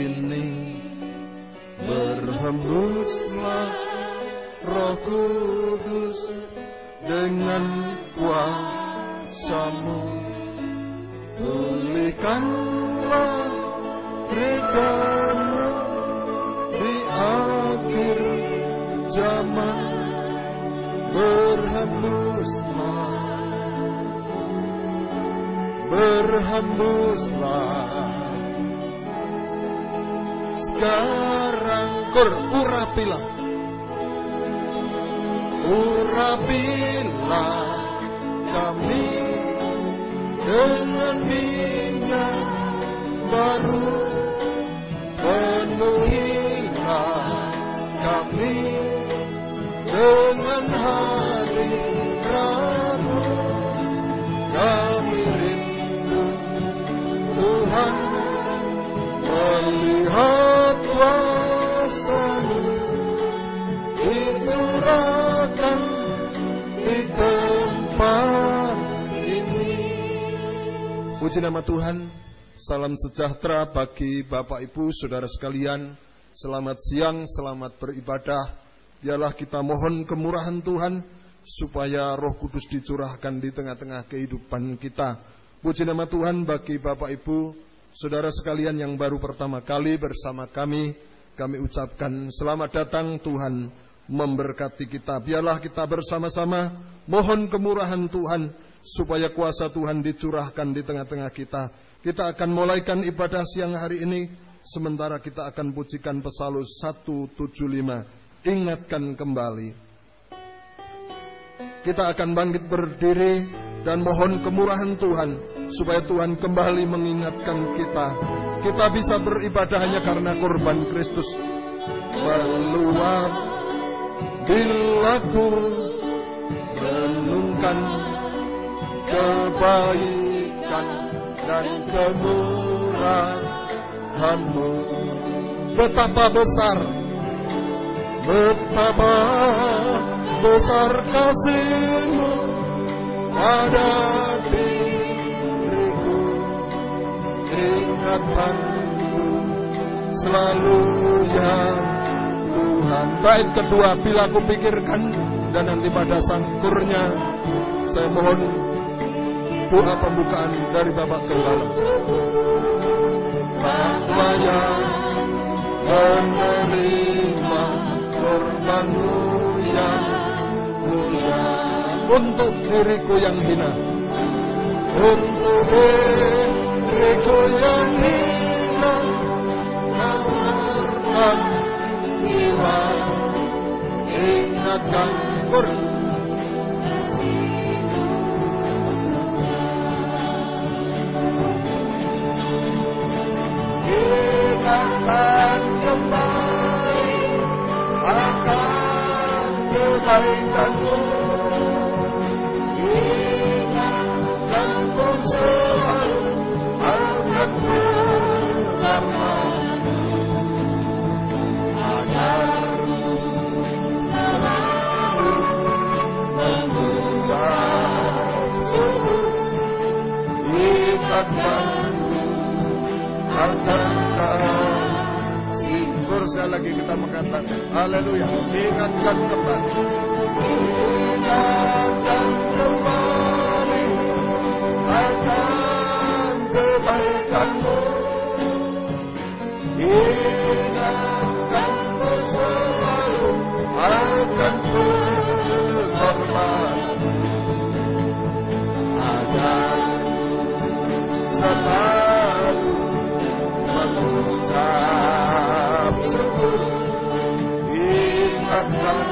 ini. Berhembuslah Roh Kudus dengan kuasa-Mu. Pulihkanlah gereja-Mu di akhir zaman. Berhembuslah sekarang. Urapilah kami dengan minyak baru. Penuhilah kami dengan hadirat-Mu. Kami rindu Tuhan melihat kuasa-Mu dicurahkan di tempat ini. Puji nama Tuhan. Salam sejahtera bagi Bapak Ibu Saudara sekalian. Selamat siang, selamat beribadah. Biarlah kita mohon kemurahan Tuhan supaya Roh Kudus dicurahkan di tengah-tengah kehidupan kita. Puji nama Tuhan bagi Bapak Ibu Saudara sekalian yang baru pertama kali bersama kami ucapkan selamat datang. Tuhan memberkati kita. Biarlah kita bersama-sama mohon kemurahan Tuhan supaya kuasa Tuhan dicurahkan di tengah-tengah kita. Kita akan mulaikan ibadah siang hari ini, sementara kita akan pujikan Pesalus 175, ingatkan kembali. Kita akan bangkit berdiri dan mohon kemurahan Tuhan supaya Tuhan kembali mengingatkan kita. Kita bisa beribadah hanya karena korban Kristus meluap. Bila ku renungkan kebaikan dan kemurahan-Mu, betapa besar kasih-Mu pada diriku. Ingatkanku selalu ya Tuhan. Bait kedua, bila ku pikirkan, dan nanti pada sangkurnya saya mohon doa pembukaan dari Bapak Gembala. Layak menerima korban-Mu yang mulia. Untuk diriku yang hina, untuk diriku yang hina, menerima jiwa. Ingatkan ingatkan kembali akan kebaikan-Mu. Ingatkan ku selalu akan firman-Mu, agar selalu mengucap syukur. Ingatkan akan kasih-Mu. Sekali lagi kita mengatakan haleluya. Ingatkan kembali, ingatkan kembali akan kebaikan-Mu. Ingatkan ku selalu akan firman-Mu, agar selalu mengucap syukur. Ingatkan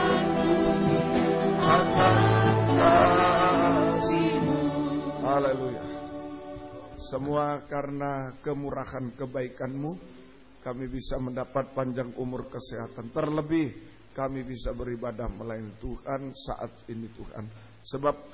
akan kasih-Mu. Haleluya. Semua karena kemurahan kebaikan-Mu kami bisa mendapat panjang umur kesehatan. Terlebih kami bisa beribadah melayani Tuhan saat ini Tuhan. Sebab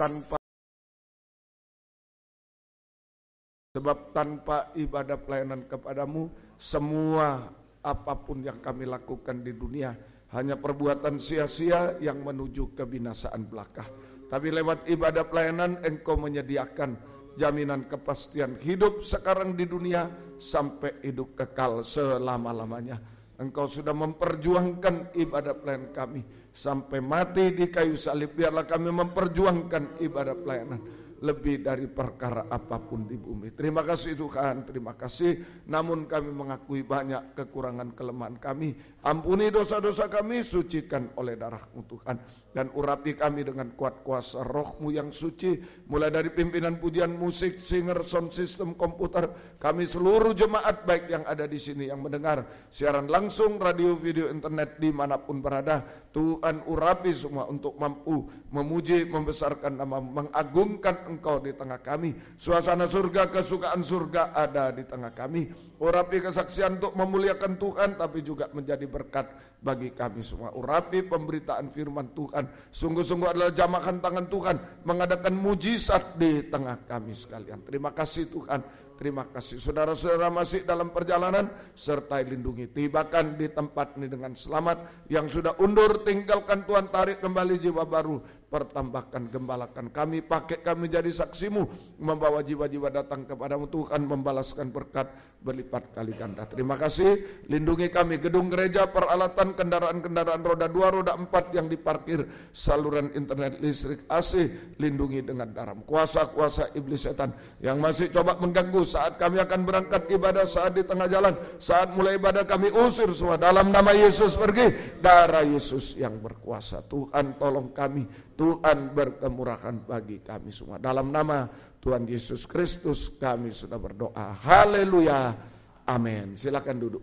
tanpa ibadah pelayanan kepadamu, semua apapun yang kami lakukan di dunia hanya perbuatan sia-sia yang menuju kebinasaan belaka. Tapi lewat ibadah pelayanan Engkau menyediakan jaminan kepastian hidup sekarang di dunia sampai hidup kekal selama-lamanya. Engkau sudah memperjuangkan ibadah pelayanan kami sampai mati di kayu salib. Biarlah kami memperjuangkan ibadah pelayanan lebih dari perkara apapun di bumi. Terima kasih Tuhan, terima kasih. Namun kami mengakui banyak kekurangan kelemahan kami. Ampuni dosa-dosa kami, sucikan oleh darah-Mu Tuhan. Dan urapi kami dengan kuat kuasa Roh-Mu yang suci. Mulai dari pimpinan pujian musik, singer, sound system, komputer. Kami seluruh jemaat baik yang ada di sini yang mendengar siaran langsung, radio, video, internet dimanapun berada. Tuhan urapi semua untuk mampu memuji, membesarkan nama, mengagungkan Engkau di tengah kami. Suasana surga, kesukaan surga ada di tengah kami. Urapi kesaksian untuk memuliakan Tuhan, tapi juga menjadi berkat bagi kami semua. Urapi pemberitaan firman Tuhan. Sungguh-sungguh adalah jamahan tangan Tuhan mengadakan mujizat di tengah kami sekalian. Terima kasih Tuhan. Terima kasih saudara-saudara masih dalam perjalanan, sertai lindungi, tibakan di tempat ini dengan selamat. Yang sudah undur tinggalkan Tuhan, tarik kembali jiwa baru, pertambahkan, gembalakan kami, pakai kami jadi saksimu, membawa jiwa-jiwa datang kepadamu Tuhan, membalaskan berkat berlipat kali ganda. Terima kasih, lindungi kami, gedung gereja, peralatan, kendaraan-kendaraan roda 2, roda 4 yang diparkir, saluran internet, listrik, AC, lindungi dengan darah. Kuasa-kuasa iblis setan yang masih coba mengganggu saat kami akan berangkat ibadah, saat di tengah jalan, saat mulai ibadah kami usir semua dalam nama Yesus. Pergi, darah Yesus yang berkuasa. Tuhan tolong kami, Tuhan berkemurahan bagi kami semua. Dalam nama Tuhan Yesus Kristus kami sudah berdoa. Haleluya. Amin. Silakan duduk.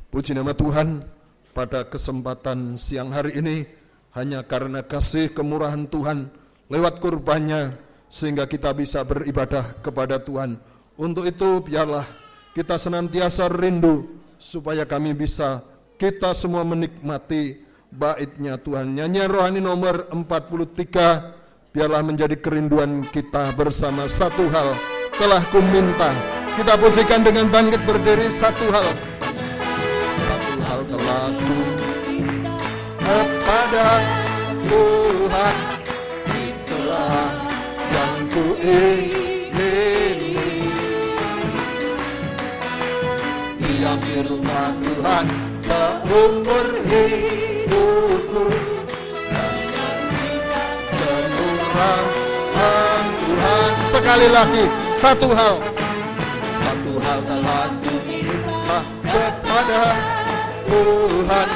Puji nama Tuhan, pada kesempatan siang hari ini hanya karena kasih kemurahan Tuhan lewat kurbannya sehingga kita bisa beribadah kepada Tuhan. Untuk itu biarlah kita senantiasa rindu supaya kami bisa kita semua menikmati bait-Nya Tuhan. Nyanyian rohani nomor 43, biarlah menjadi kerinduan kita bersama. Satu hal telah ku minta. Kita pujikan dengan bangkit berdiri. Satu hal telah ku kepada Tuhan, itulah yang ku ingini, diam di rumah Tuhan seumur hidupku, dan kemurahan Tuhan. Sekali lagi, satu hal telah ku minta kepada Tuhan,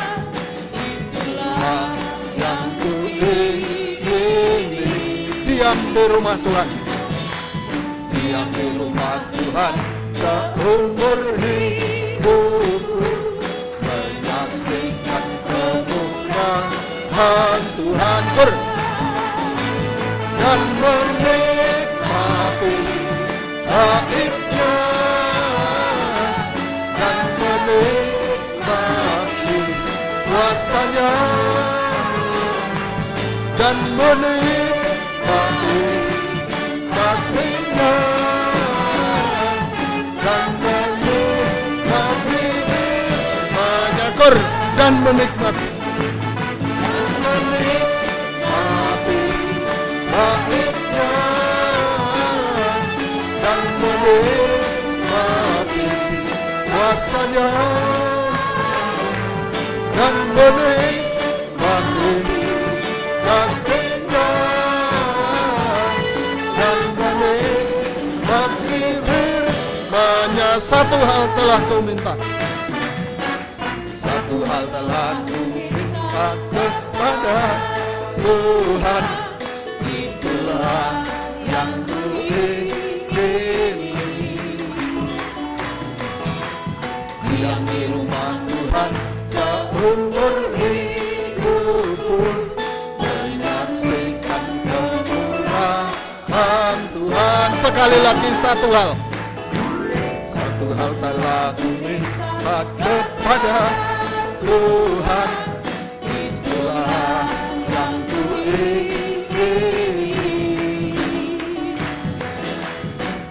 itulah yang ku ingini, diam di rumah Tuhan, diam di rumah Tuhan seumur hidupku, menyaksikan kemurahan Tuhan dan menikmati bait-Nya, dan menikmati kuasa-Nya, dan menikmati kasih-Nya, dan menikmati firman-Nya, dan menikmati bait-Nya, dan menikmati kuasa-Nya, dan menikmati kasih-Nya, dan menikmati firman-Nya. Satu hal telah ku minta, satu hal telah ku minta kepada Tuhan, itulah yang ku ingini, diam di rumah Tuhan seumur hidupku, menyaksikan kemurahan Tuhan. Sekali lagi, satu hal telah ku minta kepada Tuhan, itulah yang ku ingini,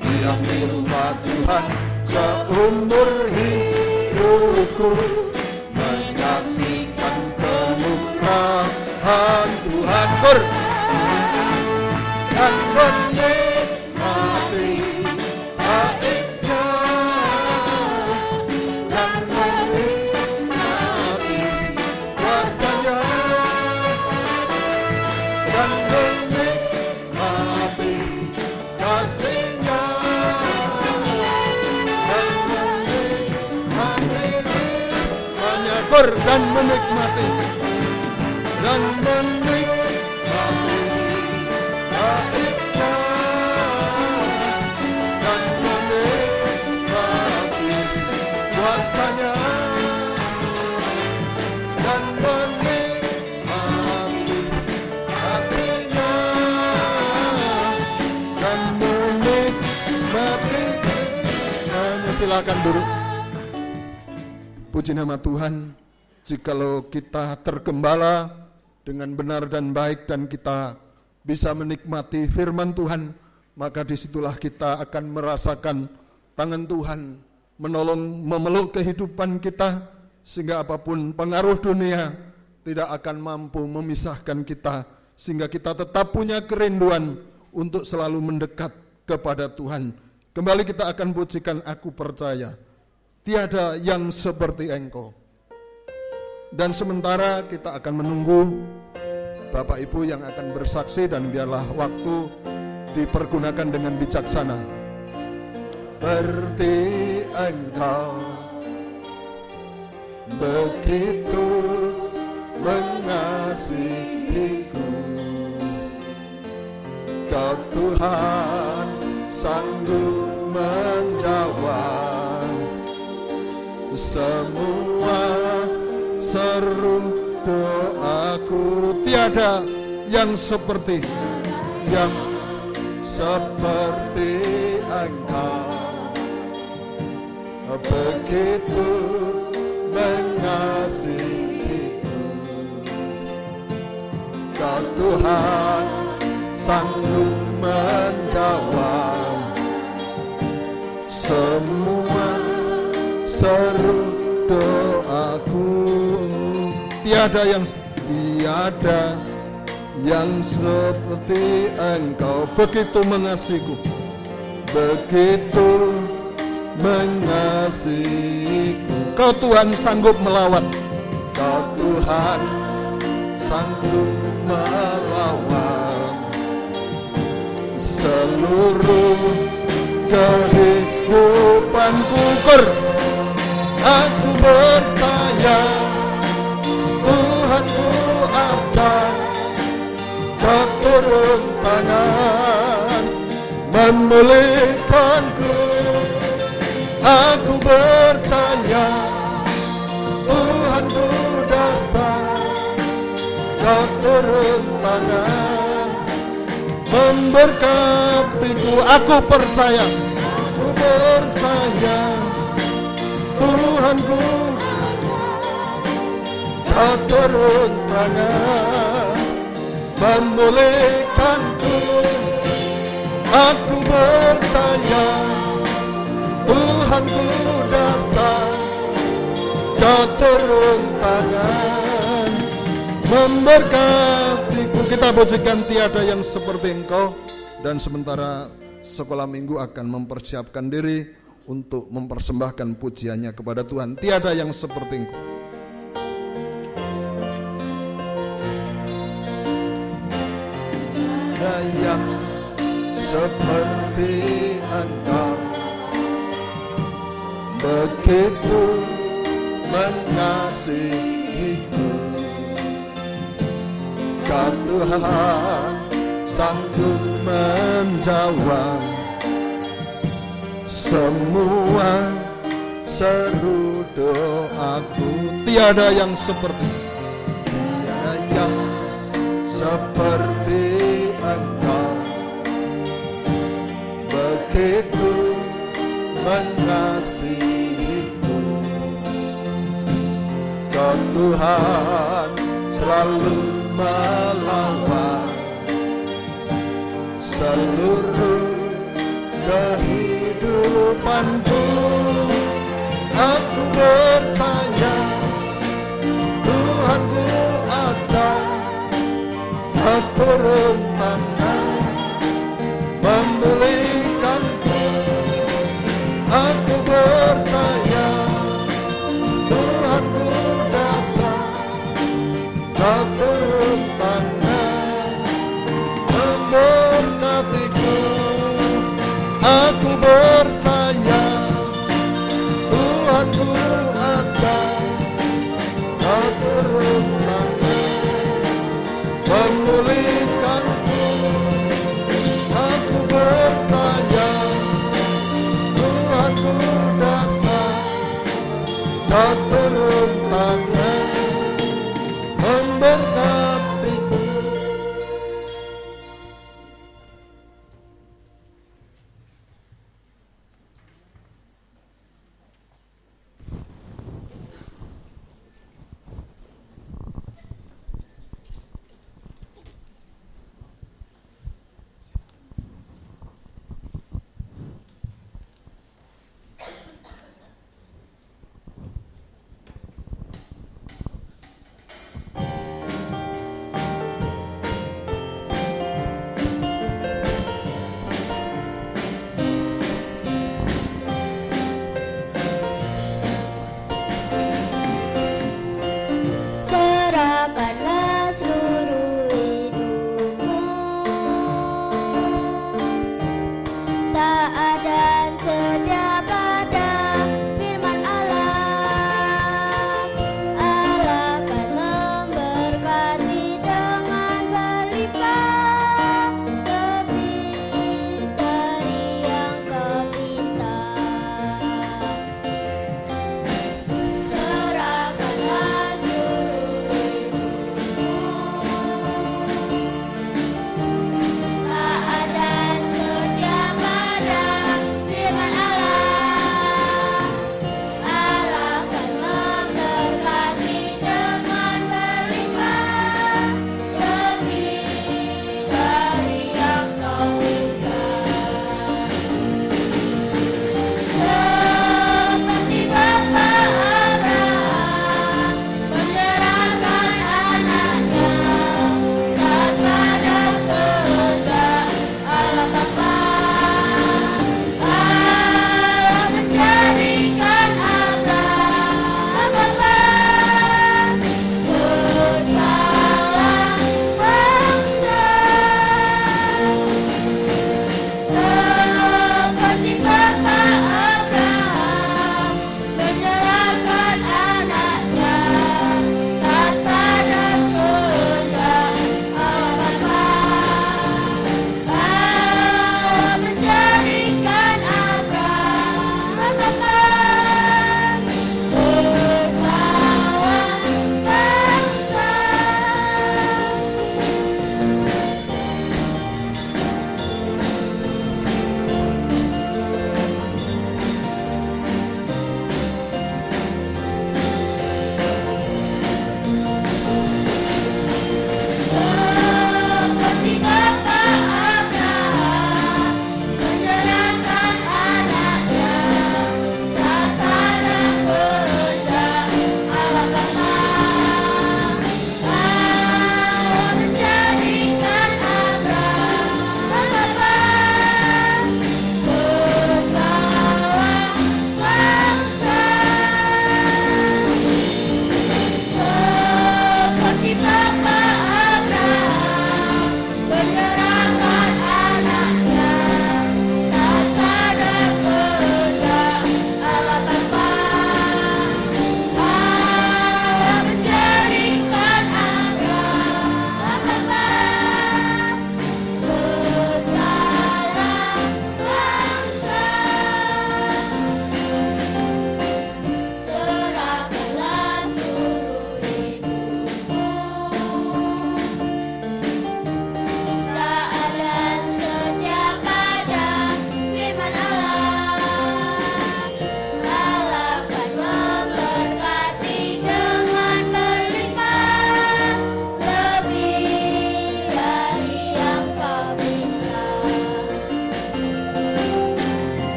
diam di rumah Tuhan seumur hidupku, menyaksikan kemurahan Tuhan, dan menikmati bersyukur dan menikmati baiknya dan menikmati kuasanya dan menikmati kasihnya dan menikmati. Silakan duduk. Puji nama Tuhan. Jikalau kita tergembala dengan benar dan baik dan kita bisa menikmati firman Tuhan, maka disitulah kita akan merasakan tangan Tuhan menolong, memeluk kehidupan kita, sehingga apapun pengaruh dunia tidak akan mampu memisahkan kita, sehingga kita tetap punya kerinduan untuk selalu mendekat kepada Tuhan. Kembali kita akan pujikan Aku Percaya, tiada yang seperti Engkau. Dan sementara kita akan menunggu Bapak Ibu yang akan bersaksi, dan biarlah waktu dipergunakan dengan bijaksana. Seperti Engkau begitu mengasihiku, Kau Tuhan sanggup menjawab semua seru doaku. Tiada yang seperti Engkau begitu mengasihiku, Kau Tuhan sanggup menjawab semua seru doaku. Tiada yang seperti Engkau begitu mengasihiku, begitu mengasihiku. Kau Tuhan sanggup melawan, Kau Tuhan sanggup melawan seluruh kehidupanku. Aku percaya Tuhanku akan Kau turun tangan memulihkanku. Aku percaya Tuhanku dasar Kau turun tangan memberkatiku. Aku percaya Tuhanku Kau turun tangan memulihkanku. Aku percaya Tuhanku dasar Kau turun tangan memberkatiku. Kita pujikan tiada yang seperti Engkau. Dan sementara sekolah minggu akan mempersiapkan diri untuk mempersembahkan pujiannya kepada Tuhan. Tiada yang seperti Engkau. Tiada yang seperti Engkau begitu mengasihiku, Kau Tuhan sanggup menjawab semua seru doaku. Tiada yang seperti Engkau begitu mengasihiku, Kau Tuhan selalu melawan seluruh kehidupanku. Aku percaya Tuhanku akan Kau turun tangan memulihkanku. Aku percaya Tuhanku dasar Kau turun tangan memberkatiku. Aku percaya Tuhanku akan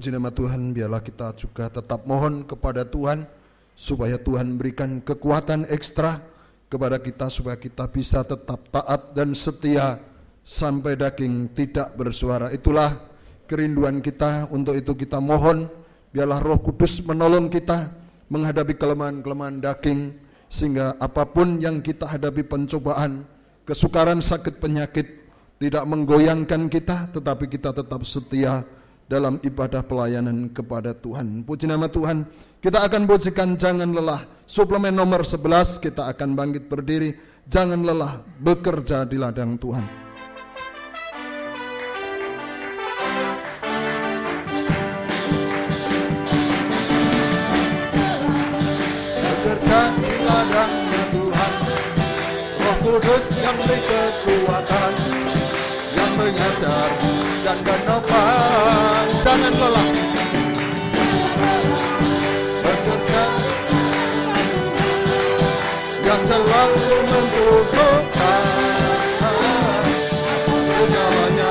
puji nama Tuhan, biarlah kita juga tetap mohon kepada Tuhan supaya Tuhan berikan kekuatan ekstra kepada kita supaya kita bisa tetap taat dan setia sampai daging tidak bersuara. Itulah kerinduan kita. Untuk itu kita mohon biarlah Roh Kudus menolong kita menghadapi kelemahan-kelemahan daging, sehingga apapun yang kita hadapi, pencobaan, kesukaran, sakit, penyakit, tidak menggoyangkan kita, tetapi kita tetap setia dalam ibadah pelayanan kepada Tuhan. Puji nama Tuhan. Kita akan pujikan Jangan Lelah. Suplemen nomor 11, kita akan bangkit berdiri. Jangan lelah bekerja di ladang Tuhan. Bekerja di ladangnya Tuhan, Roh Kudus yang beri kekuatan, yang mengajar dan menopang. Jangan lelah bekerja, yang selalu mencukupkan segalanya.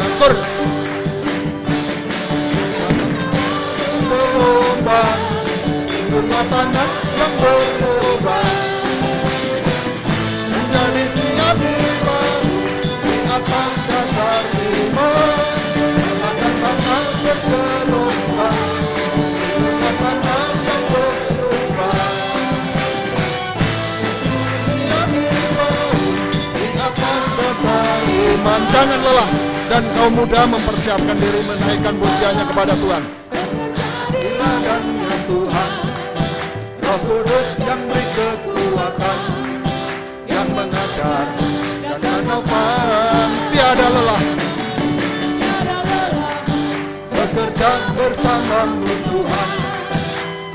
Berlomba, itulah tanah yang berlubang, menjadi siap dibangun di atas dasar iman. Akan tanah bergelombang, itulah tanah yang berlubang, siap dibangun di atas dasar iman. Jangan lelah, dan kaum muda mempersiapkan diri menaikkan pujiannya kepada Tuhan. Di ladangnya Tuhan, Roh Kudus yang beri kekuatan, yang mengajar dan menopang. Tiada lelah bekerja bersamamu Tuhan,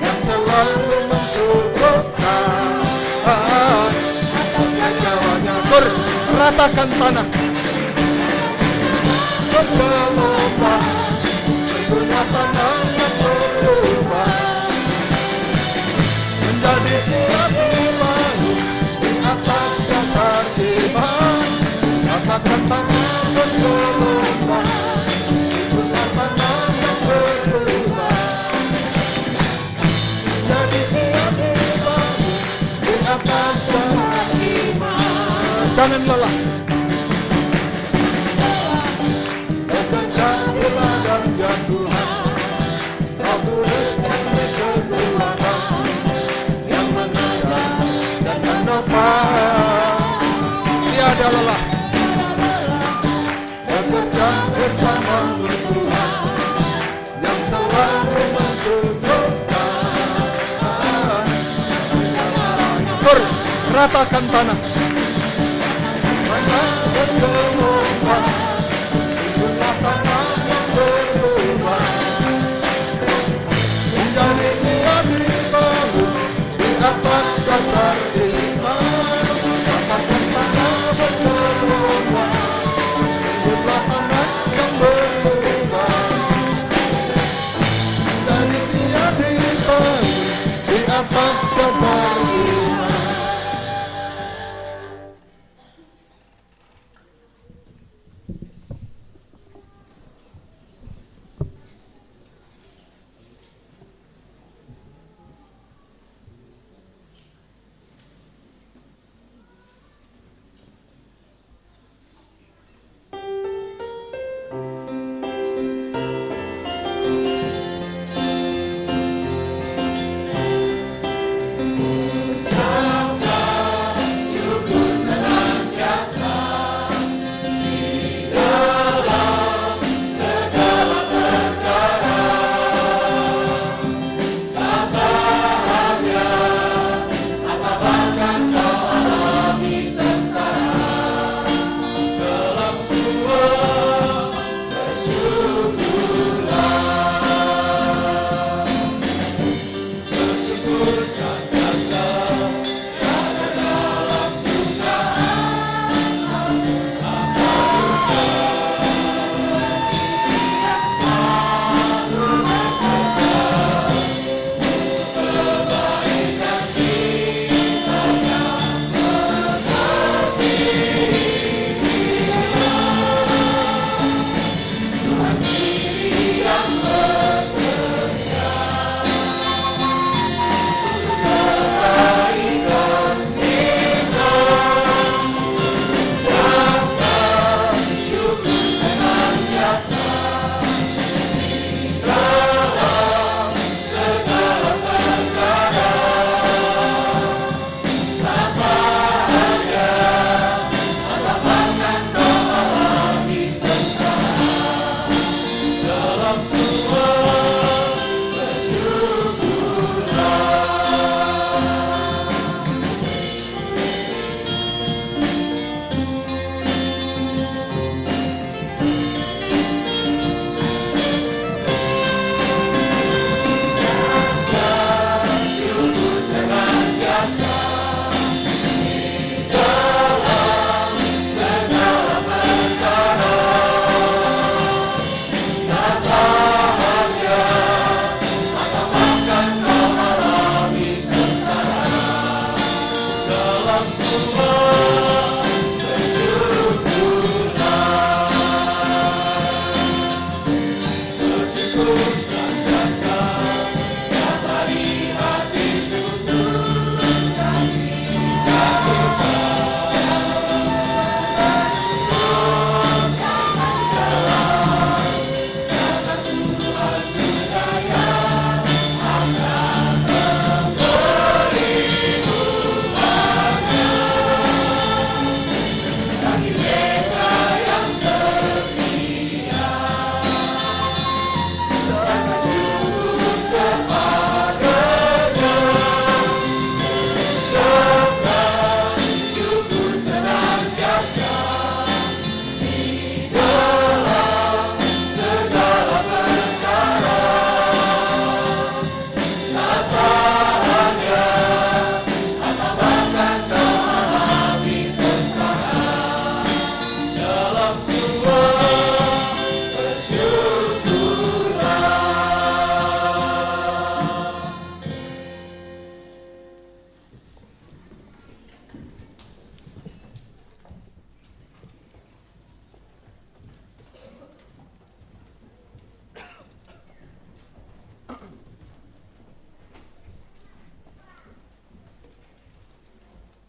yang selalu mencukupkan segalanya. Ratakan tanah, bergelombang, itulah tanah yang berlubang, menjadi siap dibangun di atas dasar iman. Katakan tanah bergelombang, itulah tanah yang berlubang, menjadi siap dibangun di atas dasar iman. Jangan lelah bekerja di ladangnya Tuhan, Roh Kudus yang beri kekuatan, yang mengajar dan menopang. Tiada lelah bekerja bersama Tuhan, yang selalu mencukupkan segalanya. Ratakan tanah, tanah bergelombang, itulah tanah yang berlubang, menjadi siap dibangun di atas dasar iman. Katakan tanah bergelombang, itulah tanah yang berlubang, menjadi siap dibangun di atas dasar iman.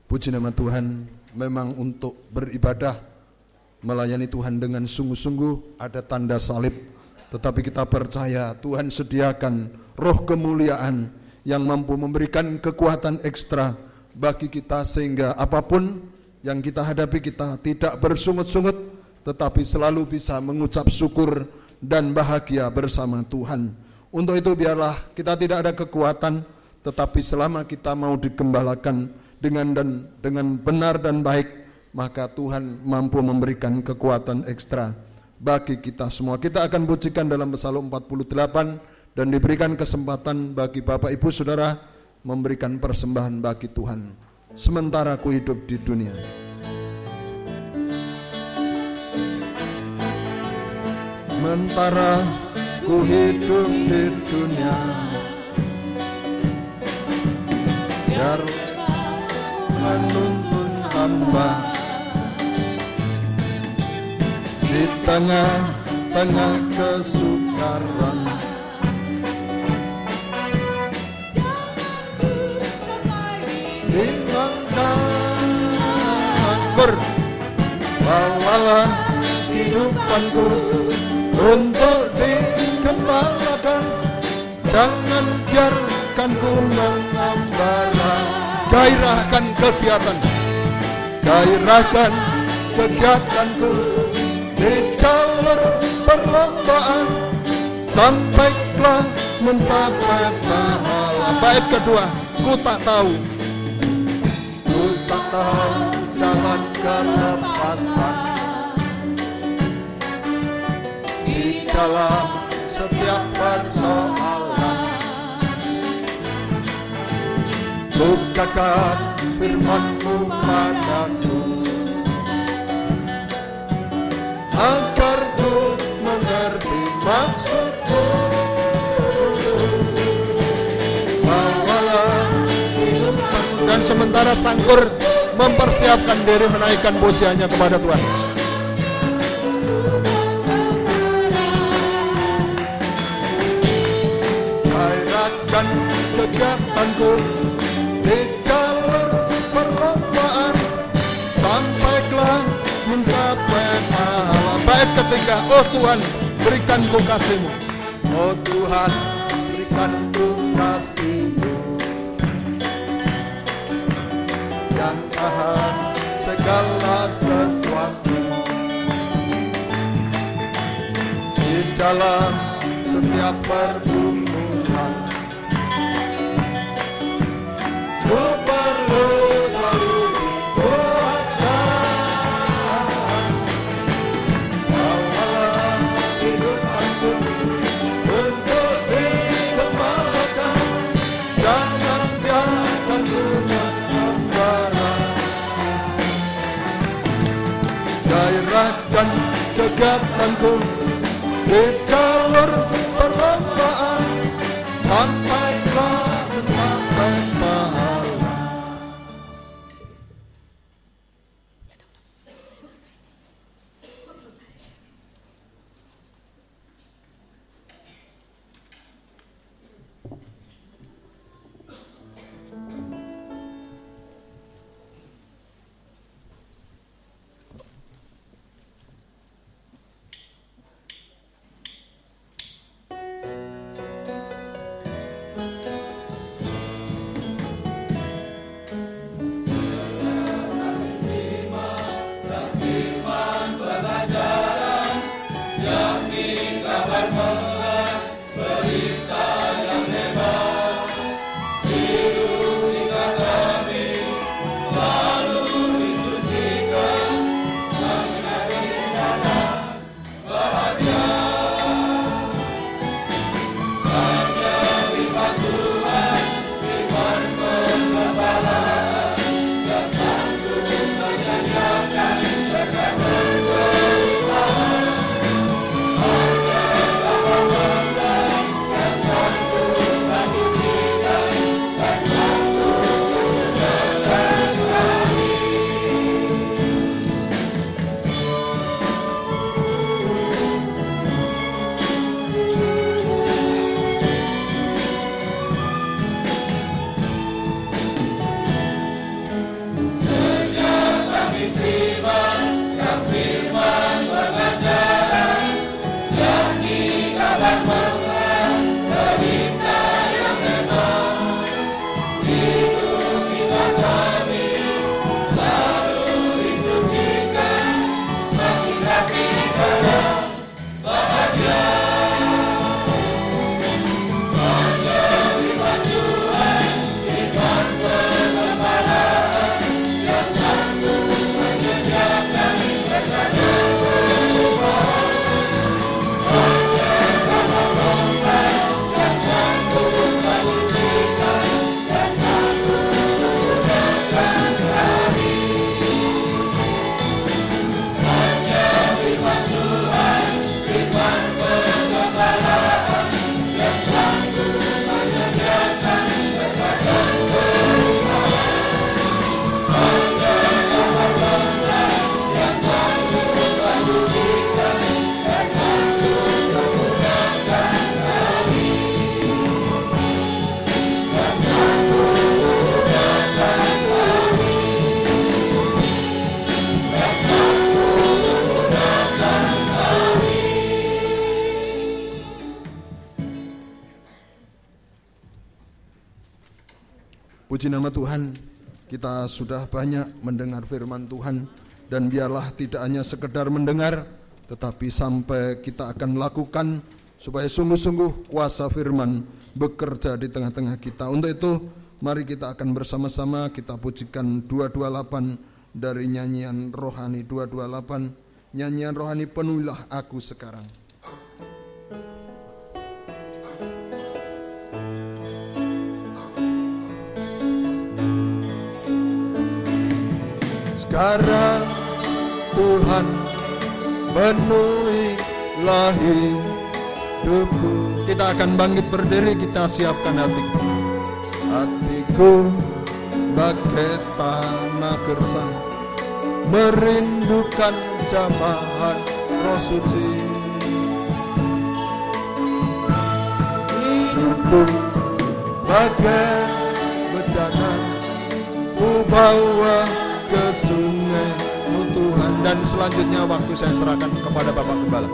Puji nama Tuhan, memang untuk beribadah, melayani Tuhan dengan sungguh-sungguh ada tanda salib. Tetapi kita percaya Tuhan sediakan roh kemuliaan yang mampu memberikan kekuatan ekstra bagi kita, sehingga apapun yang kita hadapi kita tidak bersungut-sungut, tetapi selalu bisa mengucap syukur dan bahagia bersama Tuhan. Untuk itu biarlah kita tidak ada kekuatan, tetapi selama kita mau digembalakan dengan benar dan baik, maka Tuhan mampu memberikan kekuatan ekstra bagi kita semua. Kita akan pujikan dalam Psalm 48 dan diberikan kesempatan bagi Bapak Ibu Saudara memberikan persembahan bagi Tuhan. Sementara ku hidup di dunia. Sementara ku hidup di dunia, biar menuntun hamba di tengah-tengah kesukaran. Anggur, bawalah kehidupanku untuk digembalakan. Jangan biarkan ku mengembara. Gairahkan kegiatanku di jalur perlombaan, sampailah mencapai pahala. Bait kedua, ku tak tahu jalan kelepasan di dalam setiap persoalan. Bukakan firman-Mu padaku, agar ku mengerti maksud-Mu. Bawalah kehidupanku. Dan sementara Sangkur mempersiapkan diri menaikkan pujiannya kepada Tuhan. Gairahkan kegiatanku di jalur perlombaan, sampailah mencapai pahala. Bait ketiga, oh Tuhan berikan ku kasih-Mu. Oh Tuhan berikan ku kasih-Mu yang tahan segala sesuatu di dalam setiap pergumulan. Ku perlu selalu dikuatkan. Bawalah kehidupanku untuk digembalakan. Jangan biarkan ku mengembara. Gairahkan kegiatanku di jalur perlombaan, sampailah mencapai pahala. Puji nama Tuhan, kita sudah banyak mendengar firman Tuhan, dan biarlah tidak hanya sekedar mendengar, tetapi sampai kita akan lakukan, supaya sungguh-sungguh kuasa firman bekerja di tengah-tengah kita. Untuk itu, mari kita akan bersama-sama kita pujikan 228 dari nyanyian rohani 228, nyanyian rohani Penuhilah Aku Sekarang. Sekarang Tuhan penuhilah hidupku. Kita akan bangkit berdiri, kita siapkan hatiku. Hatiku bagai tanah gersang, merindukan jamahan Roh Suci. Hidupku bagai bejana, ku bawa ke sungai-Mu Tuhan. Dan selanjutnya waktu saya serahkan kepada Bapak Gembala.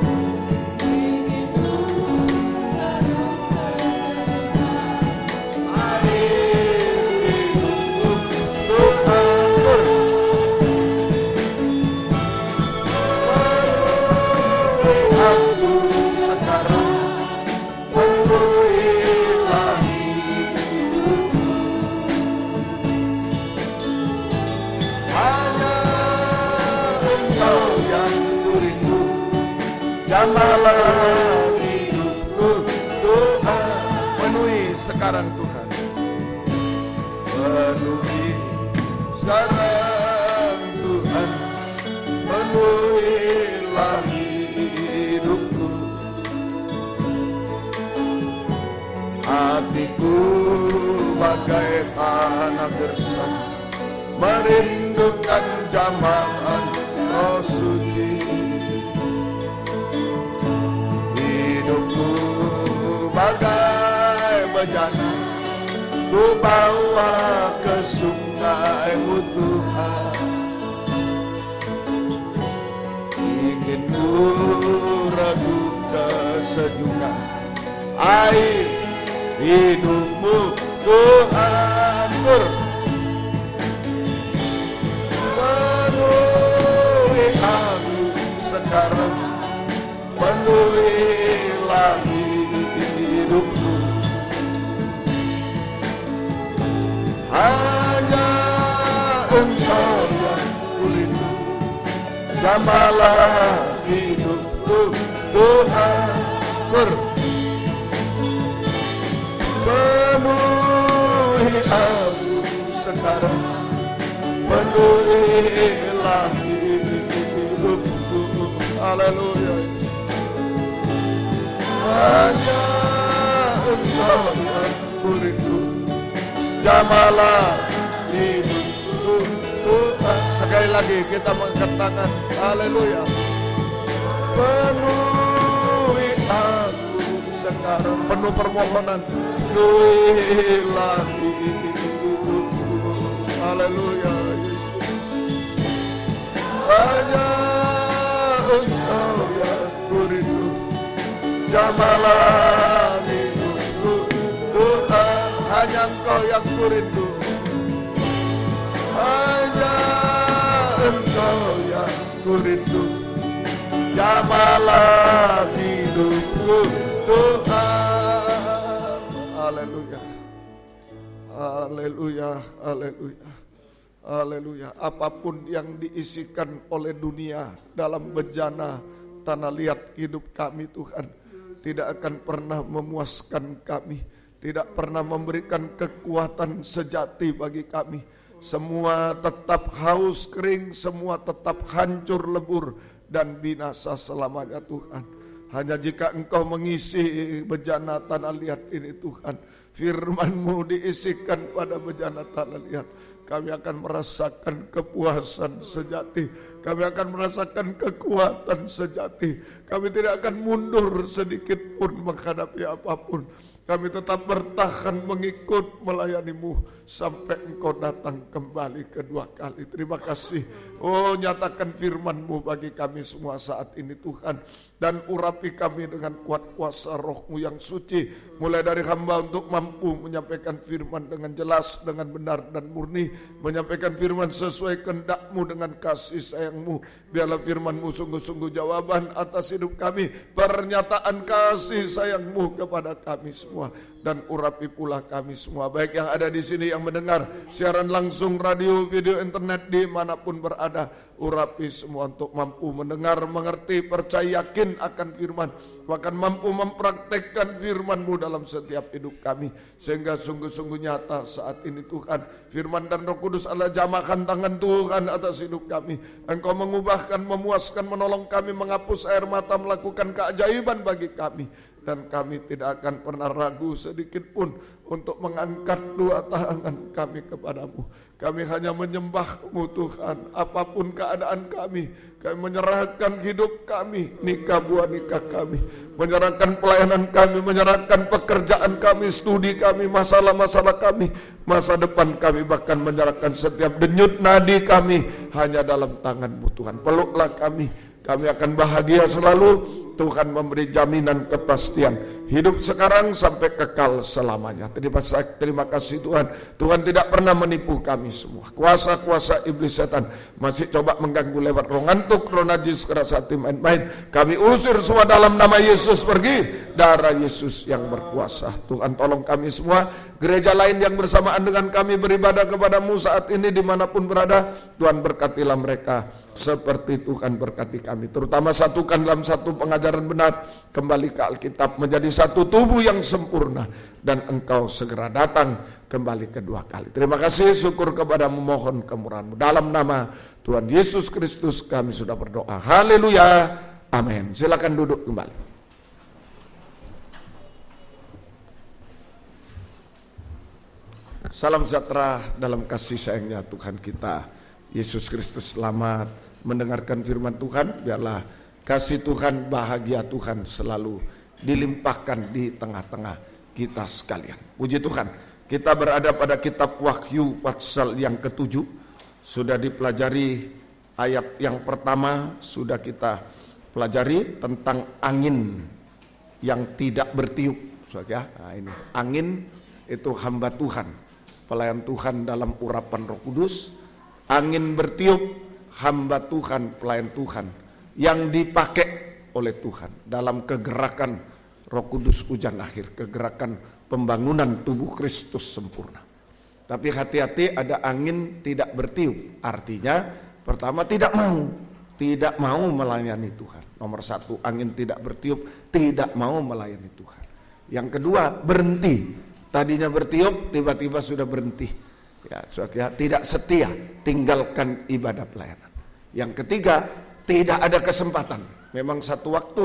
Jamalah hidupku, Tuhan. Penuhi sekarang Tuhan, penuhi sekarang Tuhan, penuhilah hidupku. Hatiku bagai tanah gersang, merindukan jamahan Roh Suci. Bagai bejana, ku bawa ke sungai-Mu Tuhan. Ingin ku rebut kesejukan air hidup-Mu Tuhan. Penuhi aku sekarang, penuhilah hidupku. Hanya Engkau yang kurindu, jamalah hidupku Tuhan. Penuhi aku sekarang, penuhilah hidupku. Haleluya. Hanya Engkau yang kurindu, jamalah hidupku Tuhan. Sekali lagi kita mengangkat tangan. Haleluya. Penuhi aku sekarang, penuh permohonan, penuhilah hidupku. Haleluya Yesus. Hanya Engkau yang kurindu, jamalah hidupku Tuhan. Hanya Engkau yang kurindu, hanya Engkau yang kurindu, jamalah hidupku Tuhan. Haleluya, haleluya, haleluya, haleluya. Apapun yang diisikan oleh dunia dalam bejana tanah liat hidup kami Tuhan, tidak akan pernah memuaskan kami, tidak pernah memberikan kekuatan sejati bagi kami. Semua tetap haus kering, semua tetap hancur lebur dan binasa selamanya Tuhan. Hanya jika Engkau mengisi bejana tanah liat ini Tuhan, firman-Mu diisikan pada bejana tanah liat, kami akan merasakan kepuasan sejati. Kami akan merasakan kekuatan sejati. Kami tidak akan mundur sedikit pun menghadapi apapun. Kami tetap bertahan mengikut melayani-Mu sampai Engkau datang kembali kedua kali. Terima kasih. Oh, nyatakan firman-Mu bagi kami semua saat ini Tuhan. Dan urapi kami dengan kuat kuasa Roh-Mu yang suci. Mulai dari hamba untuk mampu menyampaikan firman dengan jelas, dengan benar dan murni. Menyampaikan firman sesuai kehendak-Mu dengan kasih sayang-Mu. Biarlah firman-Mu sungguh-sungguh jawaban atas hidup kami. Pernyataan kasih sayang-Mu kepada kami semua. Dan urapi pula kami semua, baik yang ada di sini yang mendengar siaran langsung radio, video, internet dimanapun berada. Urapi semua untuk mampu mendengar, mengerti, percaya, yakin akan firman, bahkan mampu mempraktekkan firman-Mu dalam setiap hidup kami, sehingga sungguh-sungguh nyata saat ini Tuhan. Firman dan Roh Kudus adalah jamahan tangan Tuhan atas hidup kami. Engkau mengubahkan, memuaskan, menolong kami, menghapus air mata, melakukan keajaiban bagi kami. Dan kami tidak akan pernah ragu sedikit pun untuk mengangkat dua tangan kami kepadamu. Kami hanya menyembah-Mu Tuhan, apapun keadaan kami. Kami menyerahkan hidup kami, nikah buah nikah kami, menyerahkan pelayanan kami, menyerahkan pekerjaan kami, studi kami, masalah-masalah kami, masa depan kami, bahkan menyerahkan setiap denyut nadi kami hanya dalam tangan-Mu Tuhan. Peluklah kami akan bahagia selalu. Tuhan memberi jaminan kepastian hidup sekarang sampai kekal selamanya. Terima kasih Tuhan. Tuhan tidak pernah menipu kami semua. Kuasa-kuasa iblis setan masih coba mengganggu lewat roh ngantuk, roh najis, keras hati, main-main. Kami usir semua dalam nama Yesus, pergi. Darah Yesus yang berkuasa. Tuhan tolong kami semua. Gereja lain yang bersamaan dengan kami beribadah kepada-Mu saat ini dimanapun berada, Tuhan berkatilah mereka seperti Tuhan berkati kami. Terutama satukan dalam satu pengajaran benar, kembali ke Alkitab, menjadi satu tubuh yang sempurna, dan Engkau segera datang kembali kedua kali. Terima kasih, syukur kepada-Mu, mohon kemurahan-Mu. Dalam nama Tuhan Yesus Kristus kami sudah berdoa. Haleluya, amin. Silakan duduk kembali. Salam sejahtera dalam kasih sayangnya Tuhan kita Yesus Kristus. Selamat mendengarkan firman Tuhan. Biarlah kasih Tuhan, bahagia Tuhan selalu dilimpahkan di tengah-tengah kita sekalian. Puji Tuhan, kita berada pada kitab Wahyu pasal yang ke-7. Sudah dipelajari ayat yang pertama, sudah kita pelajari tentang angin yang tidak bertiup. Nah, ini angin itu hamba Tuhan, pelayan Tuhan dalam urapan Roh Kudus. Angin bertiup, hamba Tuhan, pelayan Tuhan yang dipakai oleh Tuhan dalam kegerakan Roh Kudus hujan akhir, kegerakan pembangunan tubuh Kristus sempurna. Tapi hati-hati, ada angin tidak bertiup. Artinya pertama tidak mau melayani Tuhan. Nomor satu, angin tidak bertiup, tidak mau melayani Tuhan. Yang kedua, berhenti. Tadinya bertiup, tiba-tiba sudah berhenti. Ya, tidak setia, tinggalkan ibadah pelayanan. Yang ketiga, tidak ada kesempatan. Memang satu waktu,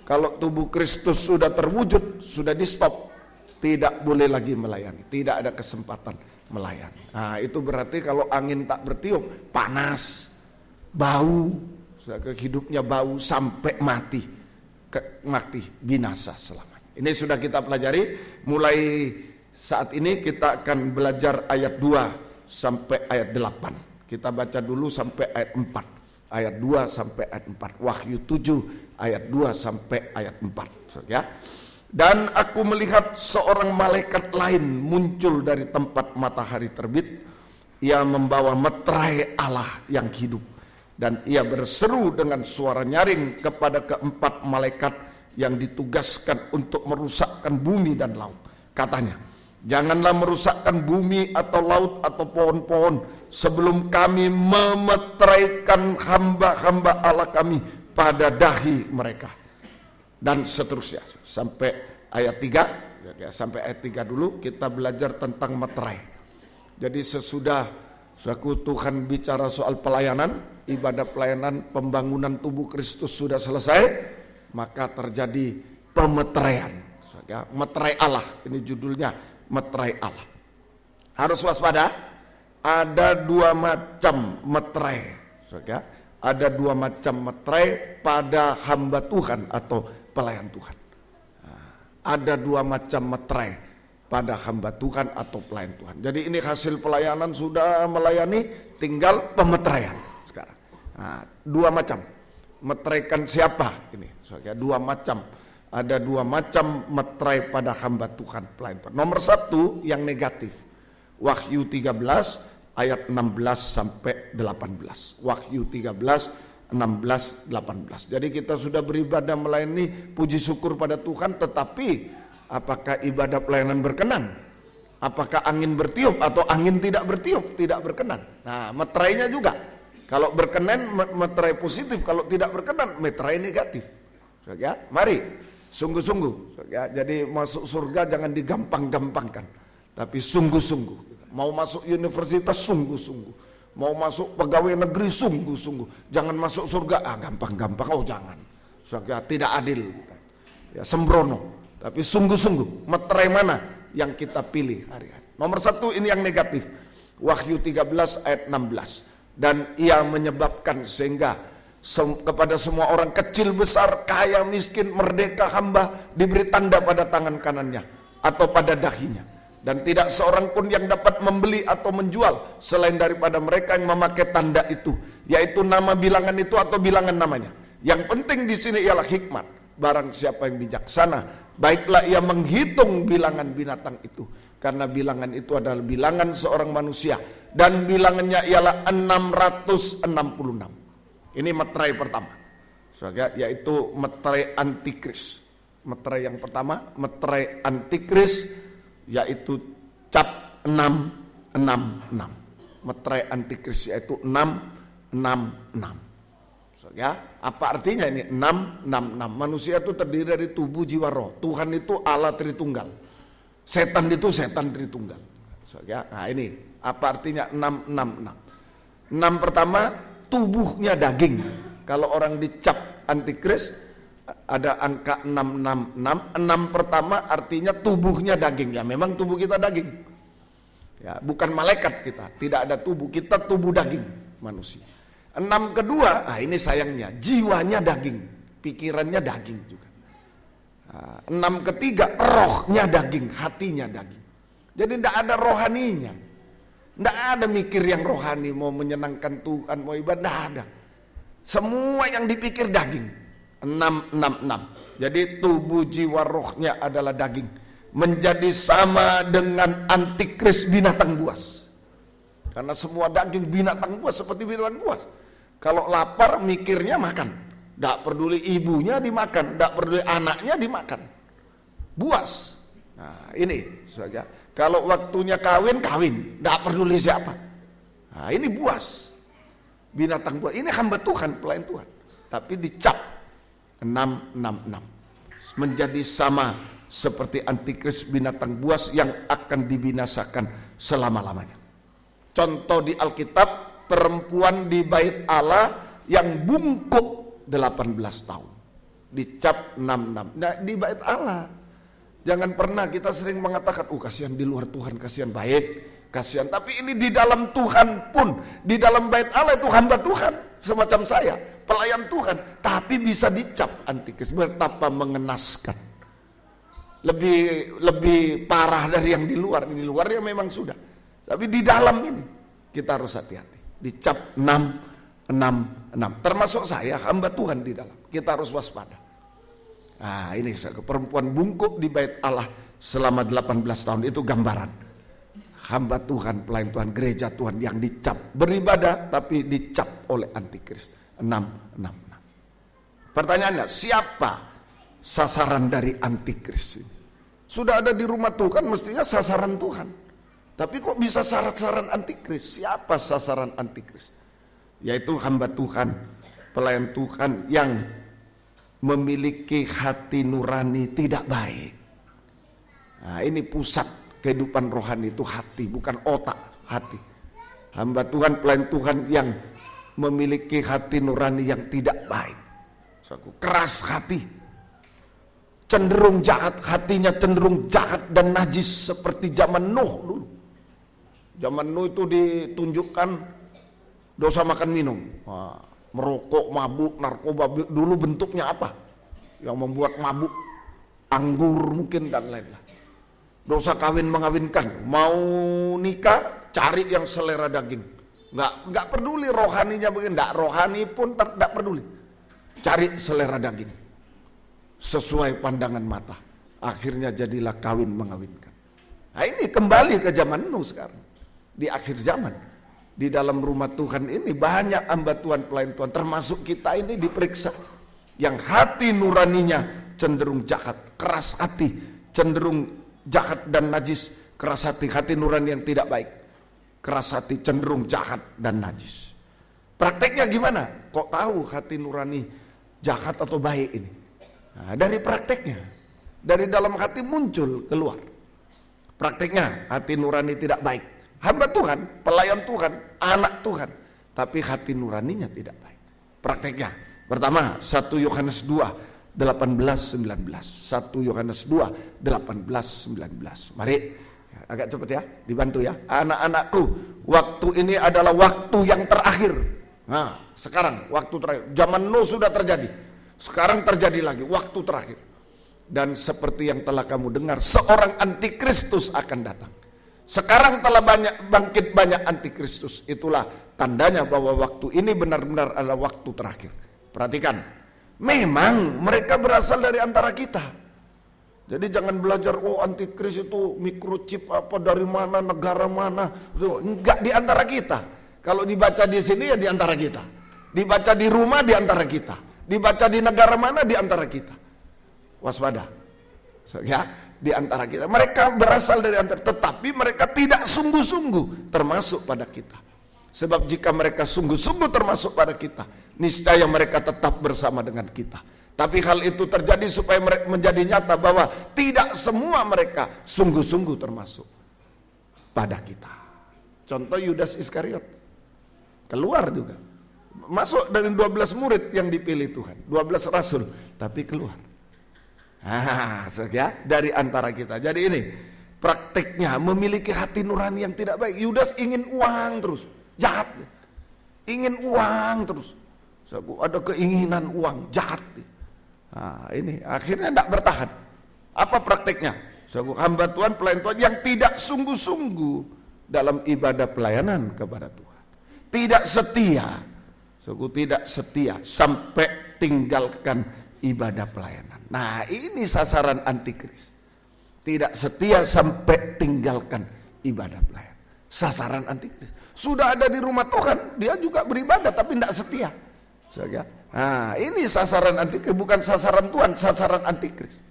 kalau tubuh Kristus sudah terwujud, sudah di stop, tidak boleh lagi melayani. Tidak ada kesempatan melayani. Nah, itu berarti kalau angin tak bertiup, panas, bau, hidupnya bau sampai mati, binasa selamanya. Ini sudah kita pelajari. Mulai saat ini kita akan belajar ayat 2 sampai ayat 8. Kita baca dulu sampai ayat 4. Ayat 2 sampai ayat 4. Wahyu 7 ayat 2 sampai ayat 4. Ya. Dan aku melihat seorang malaikat lain muncul dari tempat matahari terbit. Ia membawa meterai Allah yang hidup. Dan ia berseru dengan suara nyaring kepada keempat malaikat yang ditugaskan untuk merusakkan bumi dan laut. Katanya, janganlah merusakkan bumi atau laut atau pohon-pohon sebelum kami memeteraikan hamba-hamba Allah kami pada dahi mereka. Dan seterusnya sampai ayat 3. Sampai ayat 3 dulu kita belajar tentang meterai. Jadi sesudah Tuhan bicara soal pelayanan, ibadah pelayanan, pembangunan tubuh Kristus sudah selesai, maka terjadi pemeteraian. Meterai Allah, ini judulnya meterai Allah. Harus waspada, ada dua macam meterai. Ya, ada dua macam meterai pada hamba Tuhan atau pelayan Tuhan. Ada dua macam meterai pada hamba Tuhan atau pelayan Tuhan. Jadi ini hasil pelayanan, sudah melayani, tinggal pemeteraian sekarang. Dua macam. Meteraikan siapa ini? Ya, dua macam. Ada dua macam meterai pada hamba Tuhan, pelayan Tuhan. Nomor satu yang negatif. Wahyu 13 ayat 16 sampai 18. Wahyu 13 16 18. Jadi kita sudah beribadah melayani, puji syukur pada Tuhan, tetapi apakah ibadah pelayanan berkenan? Apakah angin bertiup atau angin tidak bertiup? Tidak berkenan. Nah, meterainya juga. Kalau berkenan meterai positif, kalau tidak berkenan meterai negatif. Ya, mari sungguh-sungguh. Ya, jadi masuk surga jangan digampang-gampangkan, tapi sungguh-sungguh. Mau masuk universitas sungguh-sungguh. Mau masuk pegawai negeri sungguh-sungguh. Jangan masuk surga gampang-gampang. Oh jangan. Ya, tidak adil. Ya, sembrono. Tapi sungguh-sungguh. Meterai mana yang kita pilih hari-hari? Nomor satu ini yang negatif. Wahyu 13 ayat 16. Dan ia menyebabkan sehingga kepada semua orang kecil besar, kaya miskin, merdeka hamba, diberi tanda pada tangan kanannya atau pada dahinya. Dan tidak seorang pun yang dapat membeli atau menjual selain daripada mereka yang memakai tanda itu, yaitu nama bilangan itu atau bilangan namanya. Yang penting di sini ialah hikmat. Barang siapa yang bijaksana, baiklah ia menghitung bilangan binatang itu, karena bilangan itu adalah bilangan seorang manusia, dan bilangannya ialah 666. Ini meterai pertama, yaitu meterai antikris. Meterai yang pertama, meterai antikris, yaitu cap 666. Meterai antikris yaitu 666. Ya, apa artinya ini 666? Manusia itu terdiri dari tubuh, jiwa, roh. Tuhan itu Allah Tritunggal. Setan itu setan Tritunggal. Ya, nah ini apa artinya 666? 6 pertama, tubuhnya daging. Kalau orang dicap antikris ada angka 666. 6 pertama artinya tubuhnya daging. Ya memang tubuh kita daging. Ya, bukan malaikat kita, tidak ada tubuh, kita tubuh daging manusia. 6 kedua, ini sayangnya, jiwanya daging, pikirannya daging juga. 6 ketiga, rohnya daging, hatinya daging. Jadi tidak ada rohaninya. Tidak ada mikir yang rohani, mau menyenangkan Tuhan, mau ibadah, tidak ada. Semua yang dipikir daging. 666. Jadi tubuh, jiwa, rohnya adalah daging. Menjadi sama dengan antikris binatang buas. Karena semua daging binatang buas seperti binatang buas. Kalau lapar mikirnya makan. Tidak peduli ibunya dimakan, tidak peduli anaknya dimakan. Buas. Nah ini saja. Kalau waktunya kawin, tidak peduli siapa. Nah ini buas. Binatang buas. Ini hamba Tuhan, pelayan Tuhan. Tapi dicap 666. Menjadi sama seperti antikris binatang buas yang akan dibinasakan selama-lamanya. Contoh di Alkitab, perempuan di bait Allah yang bungkuk 18 tahun. Dicap 66. Nah, di bait Allah. Jangan pernah kita sering mengatakan, kasihan di luar Tuhan, kasihan baik, kasihan. Tapi ini di dalam Tuhan pun, di dalam bait Allah itu hamba Tuhan, semacam saya, pelayan Tuhan, tapi bisa dicap antikris. Betapa mengenaskan. Lebih parah dari yang di luar. Di luarnya memang sudah. Tapi di dalam ini kita harus hati-hati. Dicap 666. Termasuk saya, hamba Tuhan di dalam. Kita harus waspada. Nah ini perempuan bungkuk di bait Allah selama 18 tahun. Itu gambaran hamba Tuhan, pelayan Tuhan, gereja Tuhan yang dicap beribadah tapi dicap oleh antikris. 666. Pertanyaannya, siapa sasaran dari antikris ini? Sudah ada di rumah Tuhan, mestinya sasaran Tuhan. Tapi kok bisa sasaran antikris? Siapa sasaran antikris? Yaitu hamba Tuhan, pelayan Tuhan yang memiliki hati nurani tidak baik. Nah, ini pusat kehidupan rohani itu hati, bukan otak, hati. Hamba Tuhan, pelayan Tuhan yang memiliki hati nurani yang tidak baik. Keras hati, cenderung jahat, hatinya cenderung jahat dan najis seperti zaman Nuh dulu. Zaman Nuh itu ditunjukkan dosa makan minum. Wah, merokok, mabuk, narkoba. Dulu bentuknya apa? Yang membuat mabuk, anggur mungkin dan lain-lain. Dosa kawin mengawinkan, mau nikah cari yang selera daging. Nggak peduli rohaninya begini, nggak rohani pun tidak peduli. Cari selera daging sesuai pandangan mata. Akhirnya jadilah kawin mengawinkan. Nah, ini kembali ke zaman Nuh sekarang. Di akhir zaman, di dalam rumah Tuhan ini banyak hamba Tuhan, pelayan Tuhan, termasuk kita ini diperiksa. Yang hati nuraninya cenderung jahat, keras hati, cenderung jahat dan najis. Keras hati nurani yang tidak baik. Keras hati cenderung jahat dan najis. Prakteknya gimana? Kok tahu hati nurani jahat atau baik ini? Nah, dari prakteknya, dari dalam hati muncul keluar. Prakteknya hati nurani tidak baik. Hamba Tuhan, pelayan Tuhan, anak Tuhan, tapi hati nuraninya tidak baik. Prakteknya, pertama 1 Yohanes 2, 18-19. 1 Yohanes 2, 18-19. Mari, agak cepat ya, dibantu ya. Anak-anakku, waktu ini adalah waktu yang terakhir. Nah, sekarang waktu terakhir. Zaman Nuh sudah terjadi. Sekarang terjadi lagi, waktu terakhir. Dan seperti yang telah kamu dengar, seorang antikristus akan datang. Sekarang telah bangkit banyak antikristus. Itulah tandanya bahwa waktu ini benar-benar adalah waktu terakhir. Perhatikan, memang mereka berasal dari antara kita. Jadi jangan belajar, oh antikris itu microchip apa, dari mana, negara mana. Enggak di antara kita. Kalau dibaca di sini ya di antara kita. Dibaca di rumah di antara kita. Dibaca di negara mana di antara kita. Waspada. Ya. Di antara kita, mereka berasal dari antara, tetapi mereka tidak sungguh-sungguh termasuk pada kita. Sebab jika mereka sungguh-sungguh termasuk pada kita, niscaya mereka tetap bersama dengan kita. Tapi hal itu terjadi supaya mereka menjadi nyata bahwa tidak semua mereka sungguh-sungguh termasuk pada kita. Contoh Yudas Iskariot, keluar juga, masuk dari 12 murid yang dipilih Tuhan, 12 rasul, tapi keluar. Ya, dari antara kita. Jadi ini prakteknya memiliki hati nurani yang tidak baik. Yudas ingin uang terus, jahat. Ingin uang terus. Ada keinginan uang, jahat. Nah, ini akhirnya tidak bertahan. Apa prakteknya? Hamba Tuhan, pelayan Tuhan yang tidak sungguh-sungguh dalam ibadah pelayanan kepada Tuhan. Tidak setia. Tidak setia sampai tinggalkan ibadah pelayanan. Nah, ini sasaran antikris. Tidak setia sampai tinggalkan ibadah pelayanan. Sasaran antikris. Sudah ada di rumah Tuhan, dia juga beribadah tapi tidak setia. Nah, ini sasaran antikris, bukan sasaran Tuhan, sasaran antikris.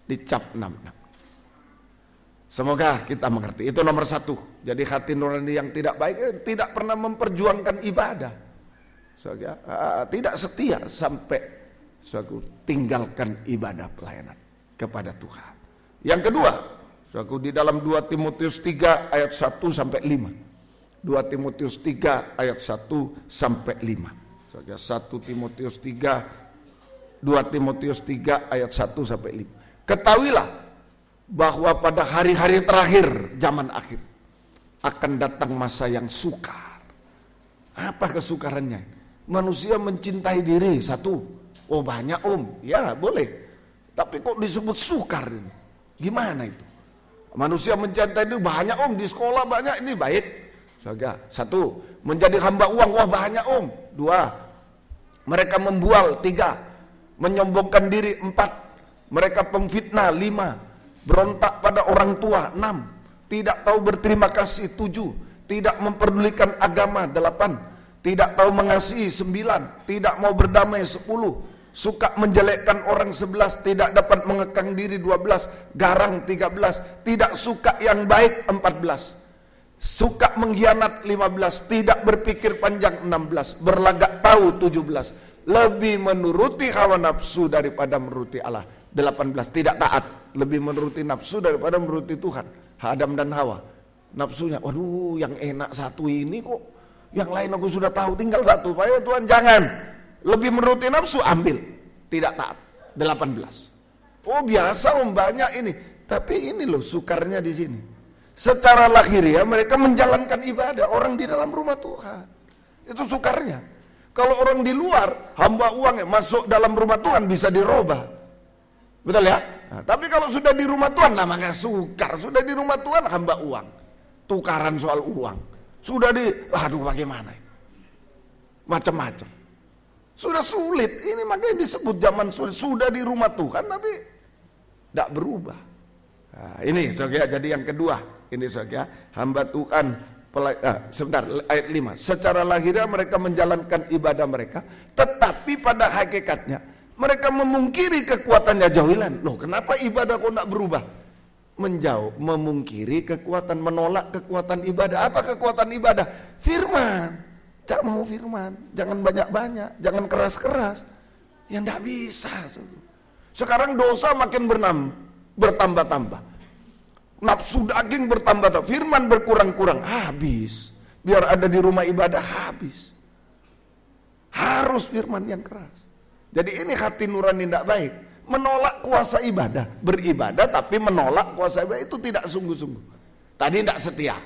Dicap 66. Semoga kita mengerti. Itu nomor 1. Jadi hati nurani yang tidak baik tidak pernah memperjuangkan ibadah. Tidak setia sampai tinggalkan ibadah pelayanan kepada Tuhan. Yang kedua, di dalam 2 Timotius 3 ayat 1 sampai 5. 2 Timotius 3 ayat 1 sampai 5. 1 Timotius 3, 2 Timotius 3 ayat 1 sampai 5. Ketahuilah bahwa pada hari-hari terakhir zaman akhir akan datang masa yang sukar. Apa kesukarannya? Manusia mencintai diri satu. Oh banyak ya boleh. Tapi kok disebut sukar ini? Gimana itu? Manusia mencintai diri banyak di sekolah banyak, ini baik. Satu, menjadi hamba uang, wah banyak 2, mereka membual 3, menyombongkan diri 4, mereka pemfitnah 5, berontak pada orang tua 6, tidak tahu berterima kasih 7, tidak memperdulikan agama 8, tidak tahu mengasihi 9, tidak mau berdamai 10, suka menjelekkan orang 11, tidak dapat mengekang diri 12, garang 13, tidak suka yang baik 14, suka mengkhianat 15, tidak berpikir panjang 16, berlagak tahu 17, lebih menuruti hawa nafsu daripada menuruti Allah 18, tidak taat, lebih menuruti nafsu daripada menuruti Tuhan. Adam dan Hawa, nafsunya, waduh yang enak satu ini kok, yang lain aku sudah tahu, tinggal satu. Ayo Tuhan jangan, lebih menuruti nafsu, ambil, tidak taat 18. Oh biasa banyak ini, tapi ini loh sukarnya di sini. Secara lahiriah mereka menjalankan ibadah orang di dalam rumah Tuhan. Itu sukarnya. Kalau orang di luar, hamba uang masuk dalam rumah Tuhan bisa dirubah. Betul ya? Nah, tapi kalau sudah di rumah Tuhan, namanya sukar. Sudah di rumah Tuhan, hamba uang. Tukaran soal uang. Sudah aduh bagaimana? Macam-macam. Sudah sulit. Ini makanya disebut zaman sulit. Sudah di rumah Tuhan, tapi tidak berubah. Nah, ini saudara, jadi yang kedua. Ini saudara, hamba Tuhan. Sebentar, ayat 5. Secara lahiriah mereka menjalankan ibadah mereka, tetapi pada hakikatnya mereka memungkiri kekuatannya jauhilan. Loh, kenapa ibadah kok tidak berubah? Menjauh, memungkiri kekuatan, menolak kekuatan ibadah. Apa kekuatan ibadah? Firman. Jangan mau firman, jangan banyak-banyak, jangan keras-keras. Ya tidak bisa. Sekarang dosa makin bertambah-tambah. Nafsu daging bertambah, firman berkurang-kurang, habis. Biar ada di rumah ibadah, habis. Harus firman yang keras. Jadi ini hati nurani tidak baik. Menolak kuasa ibadah, beribadah tapi menolak kuasa ibadah itu tidak sungguh-sungguh. Tadi tidak setia.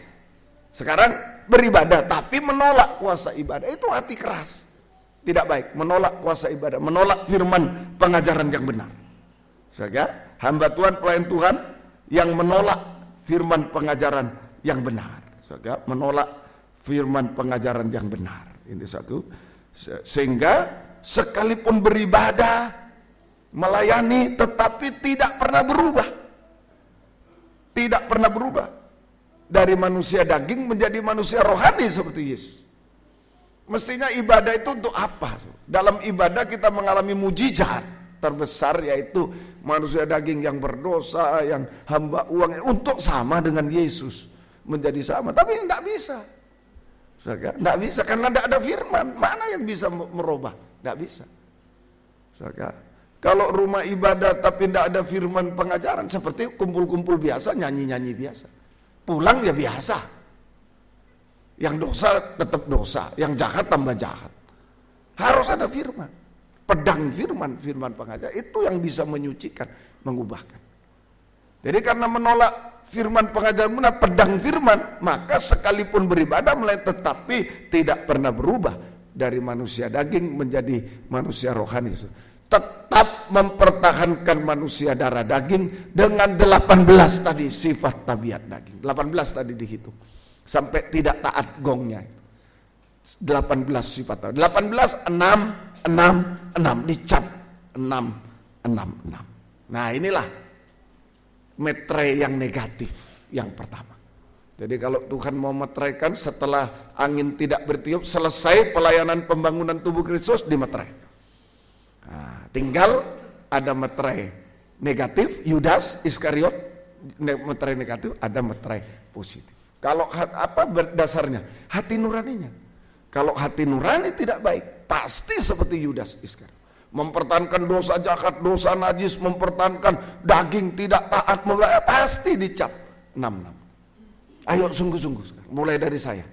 Sekarang beribadah tapi menolak kuasa ibadah, itu hati keras. Tidak baik, menolak kuasa ibadah, menolak firman pengajaran yang benar. Saudara, hamba Tuhan, pelayan Tuhan yang menolak firman pengajaran yang benar. Saudara, menolak firman pengajaran yang benar. Ini satu. Sehingga sekalipun beribadah, melayani, tetapi tidak pernah berubah. Tidak pernah berubah. Dari manusia daging menjadi manusia rohani seperti Yesus. Mestinya ibadah itu untuk apa? Dalam ibadah kita mengalami mujizat terbesar, yaitu manusia daging yang berdosa, yang hamba uang, untuk sama dengan Yesus, menjadi sama. Tapi tidak bisa. Tidak bisa karena tidak ada firman. Mana yang bisa merubah? Tidak bisa. Kalau rumah ibadah tapi tidak ada firman pengajaran, seperti kumpul-kumpul biasa, nyanyi-nyanyi biasa. Pulang ya biasa. Yang dosa tetap dosa, yang jahat tambah jahat. Harus ada firman. Pedang firman pengajar itu yang bisa menyucikan, mengubahkan. Jadi karena menolak firman pengajaran benar, pedang firman, maka sekalipun beribadah tetapi tidak pernah berubah dari manusia daging menjadi manusia rohani. Tetap mempertahankan manusia darah daging dengan 18 tadi sifat tabiat daging. 18 tadi dihitung. Sampai tidak taat gongnya. 18 sifat. 18, 6 dicap 6. Nah inilah metre yang negatif yang pertama. Jadi kalau Tuhan mau meteraikan setelah angin tidak bertiup, selesai pelayanan pembangunan tubuh Kristus dimeterai. Nah, tinggal ada meterai negatif, Yudas Iskariot meterai negatif, ada meterai positif. Kalau apa dasarnya? Hati nuraninya. Kalau hati nurani tidak baik, pasti seperti Yudas Iskariot. Mempertahankan dosa jahat, dosa najis, mempertahankan daging tidak taat, pasti dicap 6. Ayo sungguh-sungguh, mulai dari saya.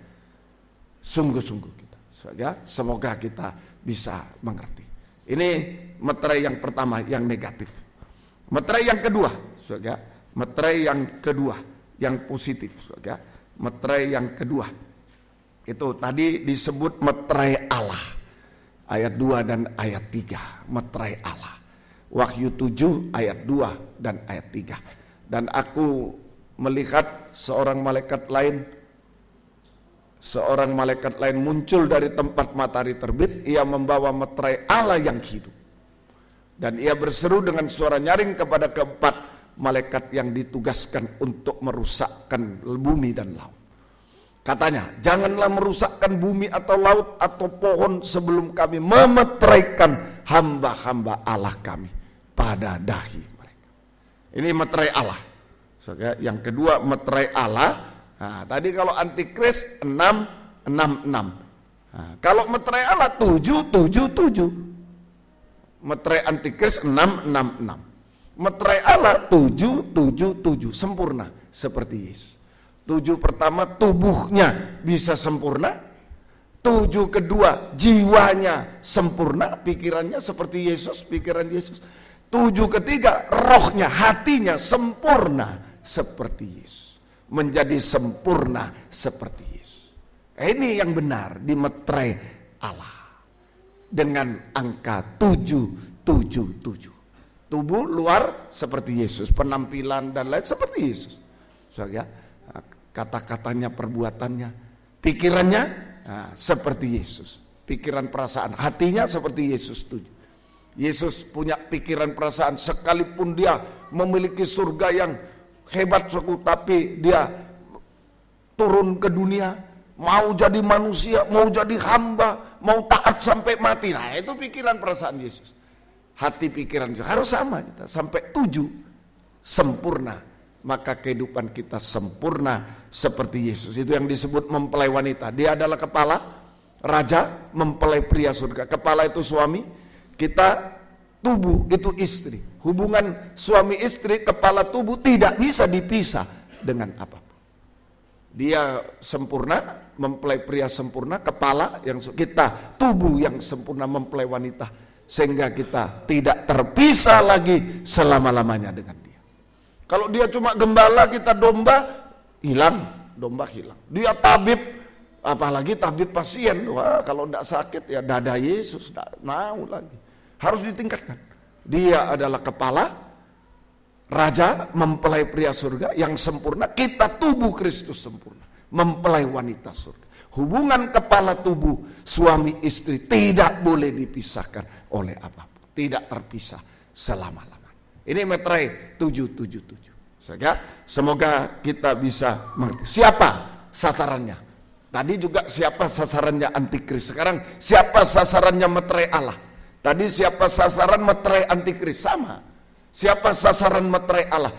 Sungguh-sungguh kita. Semoga kita bisa mengerti. Ini meterai yang pertama, yang negatif. Meterai yang kedua, meterai yang kedua, yang positif. Meterai yang kedua, itu tadi disebut meterai Allah. Ayat 2 dan ayat 3, meterai Allah. Wahyu 7 ayat 2 dan ayat 3. Dan aku melihat seorang malaikat lain muncul dari tempat matahari terbit. Ia membawa meterai Allah yang hidup. Dan ia berseru dengan suara nyaring kepada keempat malaikat yang ditugaskan untuk merusakkan bumi dan laut. Katanya, janganlah merusakkan bumi atau laut atau pohon sebelum kami memeteraikan hamba-hamba Allah kami pada dahi mereka. Ini meterai Allah. Yang kedua meterai Allah. Nah, tadi kalau antikris 6. Nah, kalau meterai Allah 7. Meterai antikris 6. Meterai Allah 7. Sempurna seperti Yesus. 7 pertama tubuhnya bisa sempurna. 7 kedua jiwanya sempurna, pikirannya seperti Yesus, pikiran Yesus. 7 ketiga rohnya, hatinya sempurna seperti Yesus. menjadi sempurna seperti Yesus. Ini yang benar di meterai Allah dengan angka 777. Tubuh luar seperti Yesus, penampilan dan lain seperti Yesus. So, ya, kata-katanya, perbuatannya, pikirannya seperti Yesus. Pikiran, perasaan, hatinya seperti Yesus. Yesus punya pikiran, perasaan, sekalipun dia memiliki surga yang hebat, tapi dia turun ke dunia, mau jadi manusia, mau jadi hamba, mau taat sampai mati. Nah, itu pikiran, perasaan Yesus. Hati, pikiran harus sama kita, sampai 7 sempurna. Maka kehidupan kita sempurna seperti Yesus. Itu yang disebut mempelai wanita. Dia adalah kepala, raja, mempelai pria surga. Kepala itu suami, kita tubuh itu istri. Hubungan suami istri, kepala tubuh tidak bisa dipisah dengan apapun. Dia sempurna, mempelai pria sempurna, kepala yang kita, tubuh yang sempurna, mempelai wanita. Sehingga kita tidak terpisah lagi selama-lamanya dengan dia. Kalau dia cuma gembala, kita domba, hilang, domba hilang. Dia tabib, apalagi tabib pasien. Wah, kalau tidak sakit ya dada Yesus, tidak mau lagi. Harus ditingkatkan. Dia adalah kepala, raja, mempelai pria surga yang sempurna. Kita tubuh Kristus sempurna, mempelai wanita surga. Hubungan kepala tubuh suami istri tidak boleh dipisahkan oleh apapun, tidak terpisah selama-lamanya. Ini meterai 777. Semoga kita bisa mengerti siapa sasarannya. Tadi juga siapa sasarannya antikris. Sekarang siapa sasarannya meterai Allah. Tadi siapa sasaran meterai antikris, sama. Siapa sasaran meterai Allah?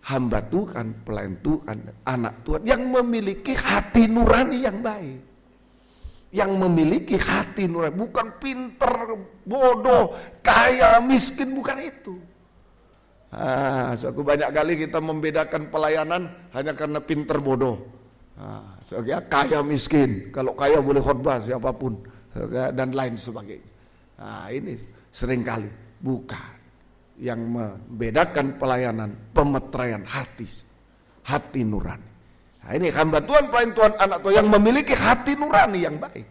Hamba Tuhan, pelayan Tuhan, anak Tuhan yang memiliki hati nurani yang baik. Yang memiliki hati nurani, bukan pinter, bodoh, kaya, miskin, bukan itu. Suatu banyak kali kita membedakan pelayanan hanya karena pinter, bodoh. Kaya, miskin, kalau kaya boleh khotbah siapapun, dan lain sebagainya. Ini seringkali bukan. Yang membedakan pelayanan, pemeteraian hati nurani. Nah, ini hamba Tuhan, pelayan Tuhan, anak Tuhan yang memiliki hati nurani yang baik.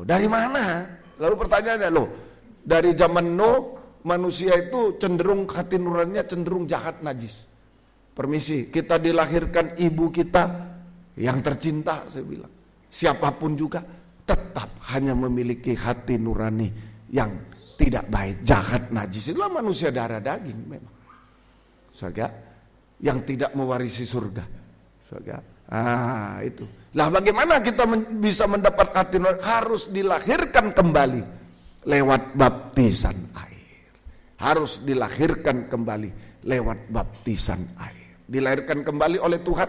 Dari mana? Lalu pertanyaannya, dari zaman Nuh, manusia itu cenderung hati nuraninya cenderung jahat, najis. Permisi, kita dilahirkan ibu kita yang tercinta, saya bilang. Siapapun juga tetap hanya memiliki hati nurani yang tidak baik, jahat, najis. Itulah manusia darah daging memang. Saudara, yang tidak mewarisi surga. Saudara, itu. Lah bagaimana kita bisa mendapat hati nurani? Harus dilahirkan kembali lewat baptisan air. Harus dilahirkan kembali lewat baptisan air. Dilahirkan kembali oleh Tuhan,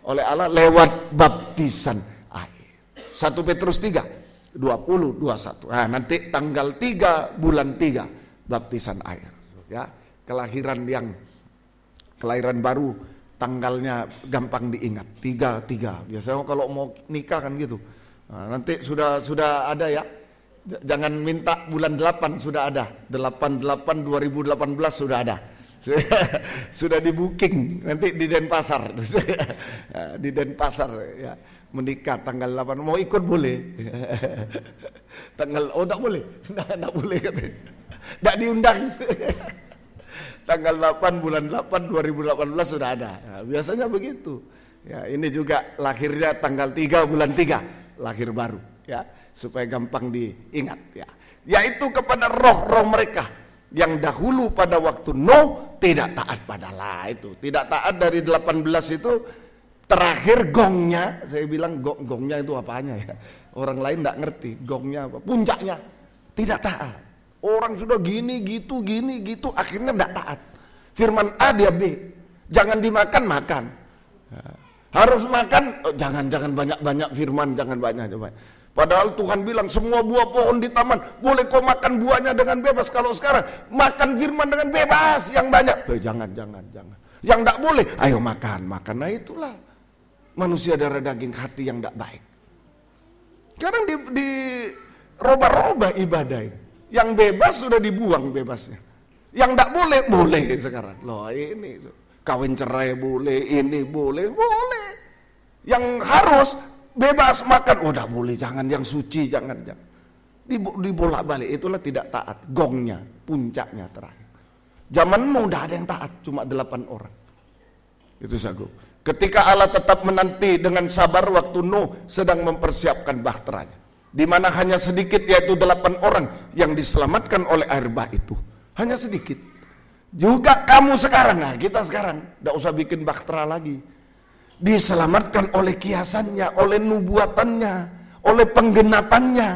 oleh Allah lewat baptisan air. 1 Petrus 3 20-21. Nah, nanti tanggal 3 bulan 3 baptisan air. Ya, kelahiran baru tanggalnya gampang diingat. 3. Biasanya kalau mau nikah kan gitu. Nah, nanti sudah ada ya. Jangan minta bulan 8 sudah ada. 8 2018 sudah ada. Sudah di booking nanti di Denpasar. Di Denpasar ya. Menikah tanggal 8, mau ikut boleh. Enggak boleh. Enggak boleh katanya. Enggak diundang. Tanggal 8 bulan 8 2018 sudah ada. Nah, biasanya begitu. Ya, ini juga lahirnya tanggal 3 bulan 3, lahir baru ya, supaya gampang diingat ya. Yaitu kepada roh-roh mereka yang dahulu pada waktu Nuh tidak taat pada Allah itu. Tidak taat dari 18 itu. Terakhir gongnya, saya bilang gongnya itu apanya ya? Orang lain tidak ngerti gongnya apa. Puncaknya tidak taat. Orang sudah gini gitu, akhirnya tidak taat. Firman A dia B, jangan dimakan makan. Harus makan, jangan banyak firman, jangan banyak. Padahal Tuhan bilang semua buah pohon di taman boleh kau makan buahnya dengan bebas. Kalau sekarang makan firman dengan bebas yang banyak. Jangan. Yang tidak boleh, ayo makan. Nah itulah. Manusia darah daging, hati yang tidak baik. Sekarang di roba-roba ibadah ini. Yang bebas sudah dibuang bebasnya. Yang tidak boleh sekarang. Loh ini. Kawin cerai boleh, ini boleh. Yang harus bebas makan, udah boleh, jangan yang suci, jangan. Dibolak-balik, itulah tidak taat. Gongnya, puncaknya terakhir. Zaman Nuh udah ada yang taat, cuma 8 orang. Itu sagu. Ketika Allah tetap menanti dengan sabar waktu Nuh sedang mempersiapkan bahteranya, di mana hanya sedikit, yaitu 8 orang yang diselamatkan oleh air bah itu. Hanya sedikit. Juga kamu sekarang, nah kita sekarang tidak usah bikin bahtera lagi, diselamatkan oleh kiasannya, oleh nubuatannya, oleh penggenapannya,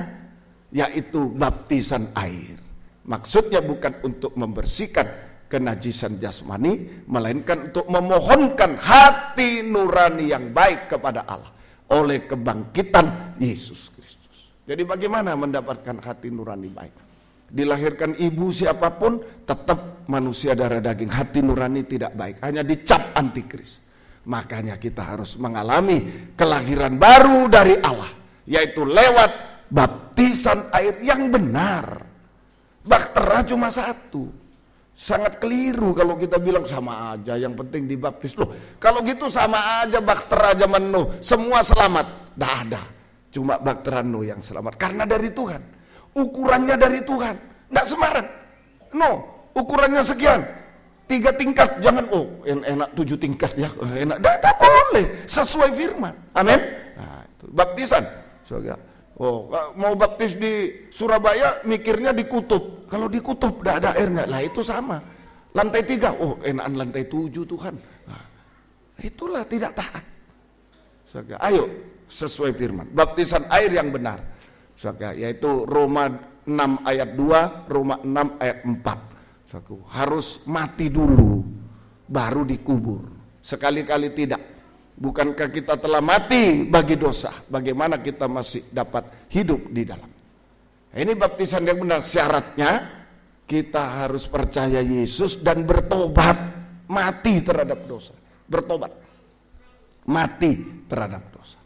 yaitu baptisan air. Maksudnya bukan untuk membersihkan kenajisan jasmani, melainkan untuk memohonkan hati nurani yang baik kepada Allah oleh kebangkitan Yesus Kristus. Jadi bagaimana mendapatkan hati nurani baik? Dilahirkan ibu siapapun tetap manusia darah daging, hati nurani tidak baik, hanya dicap antikris. Makanya kita harus mengalami kelahiran baru dari Allah, yaitu lewat baptisan air yang benar. Bahtera cuma satu. Sangat keliru kalau kita bilang sama aja, yang penting dibaptis. Loh, kalau gitu sama aja bahtera zaman Nuh, semua selamat. Dah ada, cuma bahtera Nuh yang selamat karena dari Tuhan. Ukurannya dari Tuhan, tidak sembarang. No, ukurannya sekian, 3 tingkat, jangan enak 7 tingkat ya, enak, tidak boleh, sesuai firman. Amin. Nah, itu baptisan. Mau baptis di Surabaya, mikirnya di Kutub. Kalau di Kutub tidak ada airnya, lah itu sama. Lantai 3, enakan lantai 7 Tuhan. Nah, itulah tidak taat. Ayo sesuai firman, baptisan air yang benar. Yaitu Roma 6 ayat 2, Roma 6 ayat 4. Harus mati dulu baru dikubur. Sekali-kali tidak. Bukankah kita telah mati bagi dosa? Bagaimana kita masih dapat hidup di dalam? Ini baptisan yang benar. Syaratnya kita harus percaya Yesus dan bertobat, mati terhadap dosa. Bertobat, mati terhadap dosa.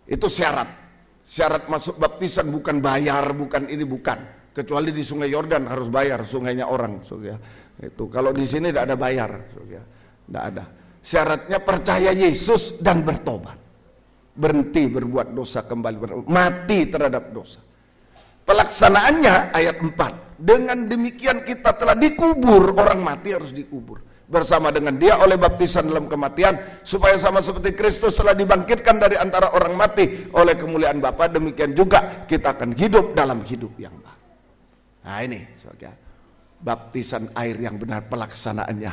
Itu syarat. Syarat masuk baptisan bukan bayar, bukan ini, bukan. Kecuali di Sungai Yordan harus bayar, sungainya orang. Itu kalau di sini tidak ada bayar, tidak ada. Syaratnya percaya Yesus dan bertobat, berhenti berbuat dosa, kembali mati terhadap dosa. Pelaksanaannya ayat 4. Dengan demikian kita telah dikubur, orang mati harus dikubur bersama dengan dia oleh baptisan dalam kematian, supaya sama seperti Kristus telah dibangkitkan dari antara orang mati oleh kemuliaan Bapa, demikian juga kita akan hidup dalam hidup yang baru. Nah ini sebagai baptisan air yang benar pelaksanaannya.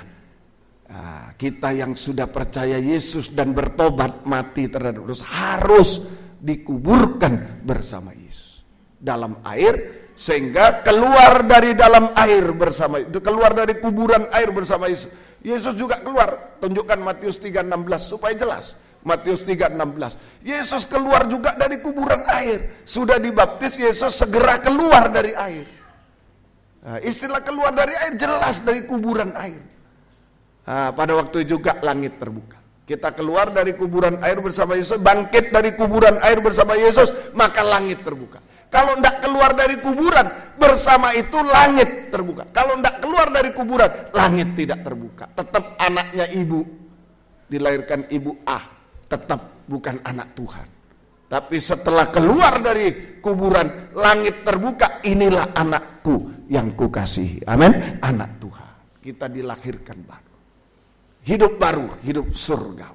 Nah, kita yang sudah percaya Yesus dan bertobat, mati terhadap dosa, harus dikuburkan bersama Yesus dalam air, sehingga keluar dari dalam air bersama itu, keluar dari kuburan air bersama Yesus. Yesus juga keluar, tunjukkan Matius 3:16 supaya jelas. Matius 3:16. Yesus keluar juga dari kuburan air. Sudah dibaptis, Yesus segera keluar dari air. Nah, istilah keluar dari air jelas dari kuburan air. Nah, pada waktu juga langit terbuka. Kita keluar dari kuburan air bersama Yesus, bangkit dari kuburan air bersama Yesus, maka langit terbuka. Kalau tidak keluar dari kuburan, bersama itu langit terbuka. Kalau tidak keluar dari kuburan, langit tidak terbuka. Tetap anaknya ibu, dilahirkan ibu tetap bukan anak Tuhan. Tapi setelah keluar dari kuburan, langit terbuka, inilah anakku yang kukasihi. Amin. Anak Tuhan. Kita dilahirkan baru. Hidup baru, hidup surga.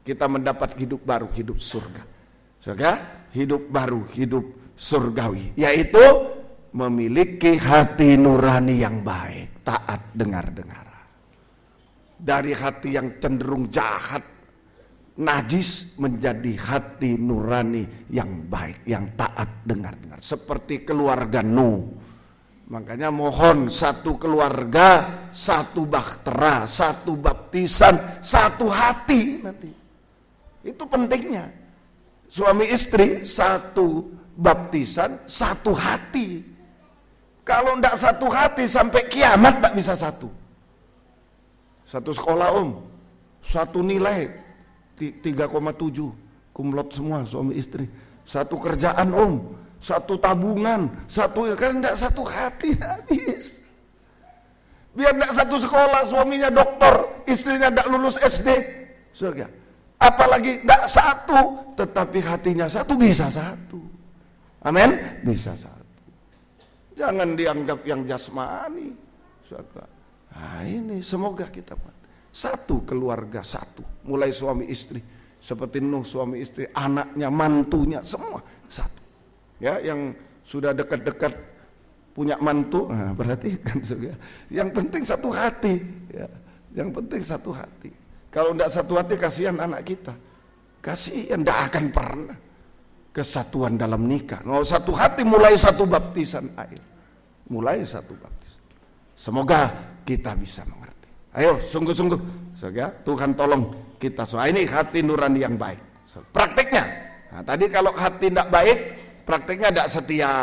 Kita mendapat hidup baru, hidup surga. Surga, hidup baru, hidup surgawi, yaitu memiliki hati nurani yang baik, taat dengar-dengar. Dari hati yang cenderung jahat, najis, menjadi hati nurani yang baik, yang taat dengar-dengar. Seperti keluarga Nuh. Makanya mohon satu keluarga, satu bahtera, satu baptisan, satu hati nanti. Itu pentingnya. Suami istri satu baptisan, satu hati. Kalau tidak satu hati sampai kiamat tidak bisa satu. Satu sekolah satu nilai 3,7 kumlot semua suami istri. Satu kerjaan satu tabungan, satu kan tidak satu hati habis. Biar tidak satu sekolah, suaminya dokter, istrinya tidak lulus SD. Saudara, apalagi tidak satu, tetapi hatinya satu, bisa satu. Amin, bisa satu. Jangan dianggap yang jasmani. Saudara. Nah ini semoga kita satu keluarga satu, mulai suami istri, seperti Nuh suami istri, anaknya, mantunya, semua satu. Ya, yang sudah dekat-dekat punya mantu, nah, perhatikan saudara. Yang penting satu hati, ya. Yang penting satu hati. Kalau tidak satu hati, kasihan anak kita. Kasihan, tidak akan pernah kesatuan dalam nikah. Mau satu hati, mulai satu baptisan air, mulai satu baptisan. Semoga kita bisa mengerti. Ayo, sungguh-sungguh, saudara. Tuhan tolong kita. Ini hati nurani yang baik. Prakteknya, nah, tadi kalau hati tidak baik, prakteknya tidak setia.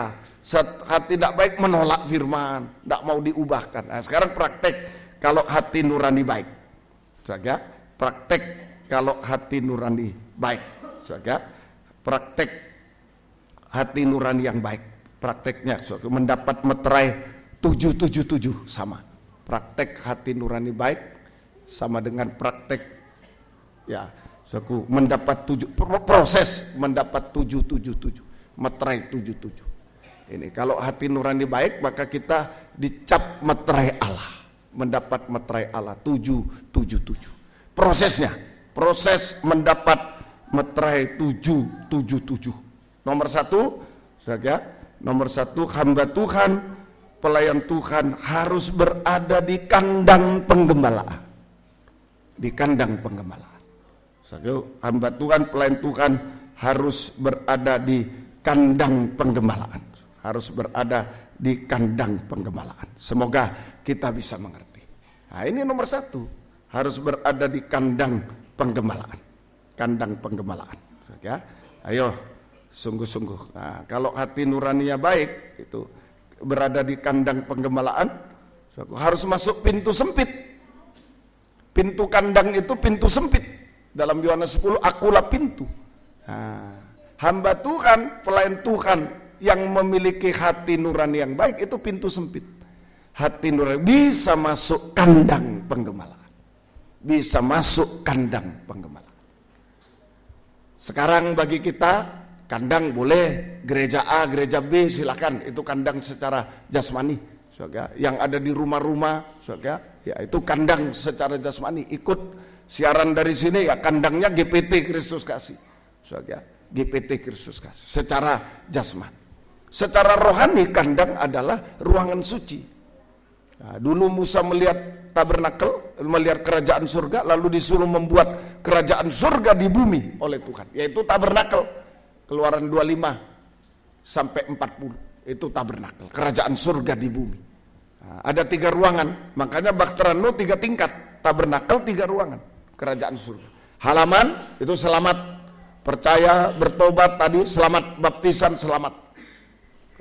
Hati tidak baik menolak firman, tidak mau diubahkan. Nah, sekarang praktek kalau hati nurani baik. Saudara, praktek kalau hati nurani baik. Saudara, praktek hati nurani yang baik. Prakteknya saudara, mendapat meterai 777 sama. Praktek hati nurani baik sama dengan praktek ya, saudara, mendapat proses mendapat 777, meterai 77. Ini kalau hati nurani baik, maka kita dicap meterai Allah, mendapat meterai Allah 777. Prosesnya, proses mendapat meterai 777. Nomor satu, saudara, nomor satu, hamba Tuhan, pelayan Tuhan harus berada di kandang penggembalaan. Di kandang penggembalaan. Saudara, hamba Tuhan, pelayan Tuhan harus berada di kandang penggembalaan. Harus berada di kandang penggembalaan. Semoga kita bisa mengerti. Nah ini nomor satu, harus berada di kandang penggembalaan. Kandang penggembalaan. Ya, ayo sungguh-sungguh. Nah, kalau hati nuraninya baik, itu berada di kandang penggembalaan, harus masuk pintu sempit. Pintu kandang itu pintu sempit. Dalam Yohanes 10, akulah pintu. Nah, hamba Tuhan, pelayan Tuhan yang memiliki hati nurani yang baik, itu pintu sempit. Hati nurani bisa masuk kandang penggembalaan. Bisa masuk kandang penggembalaan. Sekarang bagi kita, kandang boleh, gereja A, gereja B, silakan. Itu kandang secara jasmani. Saudara, yang ada di rumah-rumah, saudara, ya itu kandang secara jasmani. Ikut siaran dari sini, ya kandangnya GPT Kristus Kasih. Saudara, GPT Kristus Kasih. Secara jasmani. Secara rohani, kandang adalah ruangan suci. Nah, dulu Musa melihat tabernakel, melihat kerajaan surga, lalu disuruh membuat kerajaan surga di bumi oleh Tuhan, yaitu tabernakel. Keluaran 25 sampai 40, itu tabernakel, kerajaan surga di bumi. Nah, ada 3 ruangan, makanya Baktera Nuh 3 tingkat, tabernakel 3 ruangan, kerajaan surga. Halaman itu selamat, percaya, bertobat tadi, selamat, baptisan, selamat.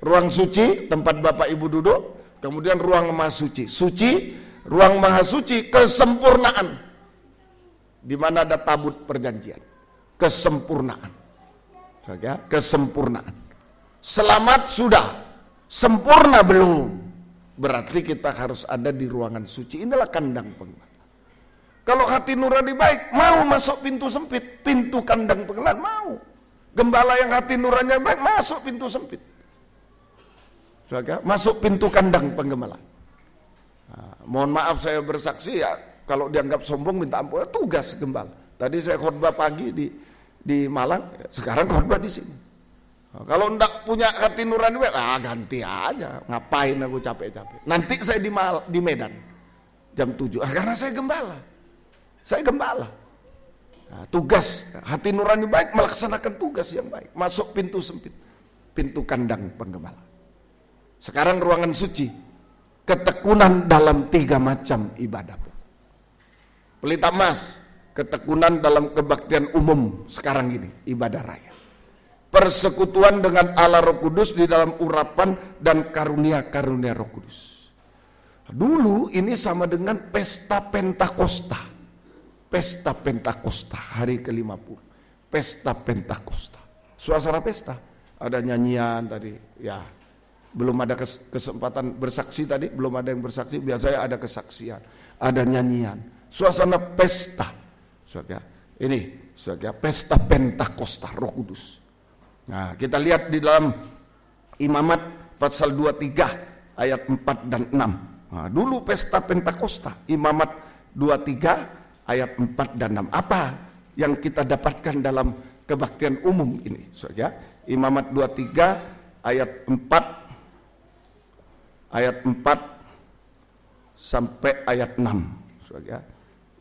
Ruang suci, tempat Bapak Ibu duduk, kemudian ruang maha suci. Suci, ruang maha suci, kesempurnaan. Di mana ada tabut perjanjian. Kesempurnaan. Saja, kesempurnaan. Selamat sudah, sempurna belum. Berarti kita harus ada di ruangan suci. Inilah kandang penggembala. Kalau hati nurani baik, mau masuk pintu sempit, pintu kandang penggembala, mau. Gembala yang hati nurani baik, masuk pintu sempit. Masuk pintu kandang penggembala. Nah, mohon maaf saya bersaksi ya, kalau dianggap sombong minta ampun, tugas gembala. Tadi saya khotbah pagi di Malang, sekarang khotbah di sini. Nah, kalau enggak punya hati nurani, ganti aja. Ngapain aku capek-capek? Nanti saya di Medan jam 7. Karena saya gembala. Saya gembala. Nah, tugas hati nurani baik melaksanakan tugas yang baik. Masuk pintu sempit, pintu kandang penggembala. Sekarang ruangan suci, ketekunan dalam 3 macam ibadah. Pelita emas, ketekunan dalam kebaktian umum sekarang ini, ibadah raya. Persekutuan dengan Allah Roh Kudus di dalam urapan dan karunia-karunia Roh Kudus. Dulu ini sama dengan pesta Pentakosta. Pesta Pentakosta, hari ke-50. Pesta Pentakosta. Suasana pesta, ada nyanyian tadi, ya. Belum ada kesempatan bersaksi tadi, belum ada yang bersaksi. Biasanya ada kesaksian, ada nyanyian, suasana pesta. Saudara, ini saudara, pesta Pentakosta Roh Kudus. Nah, kita lihat di dalam Imamat pasal 23 ayat 4 dan 6. Nah, dulu pesta Pentakosta, Imamat 23 ayat 4 dan 6. Apa yang kita dapatkan dalam kebaktian umum ini, saudara? Imamat 23 ayat 4 sampai ayat 6. Saudara,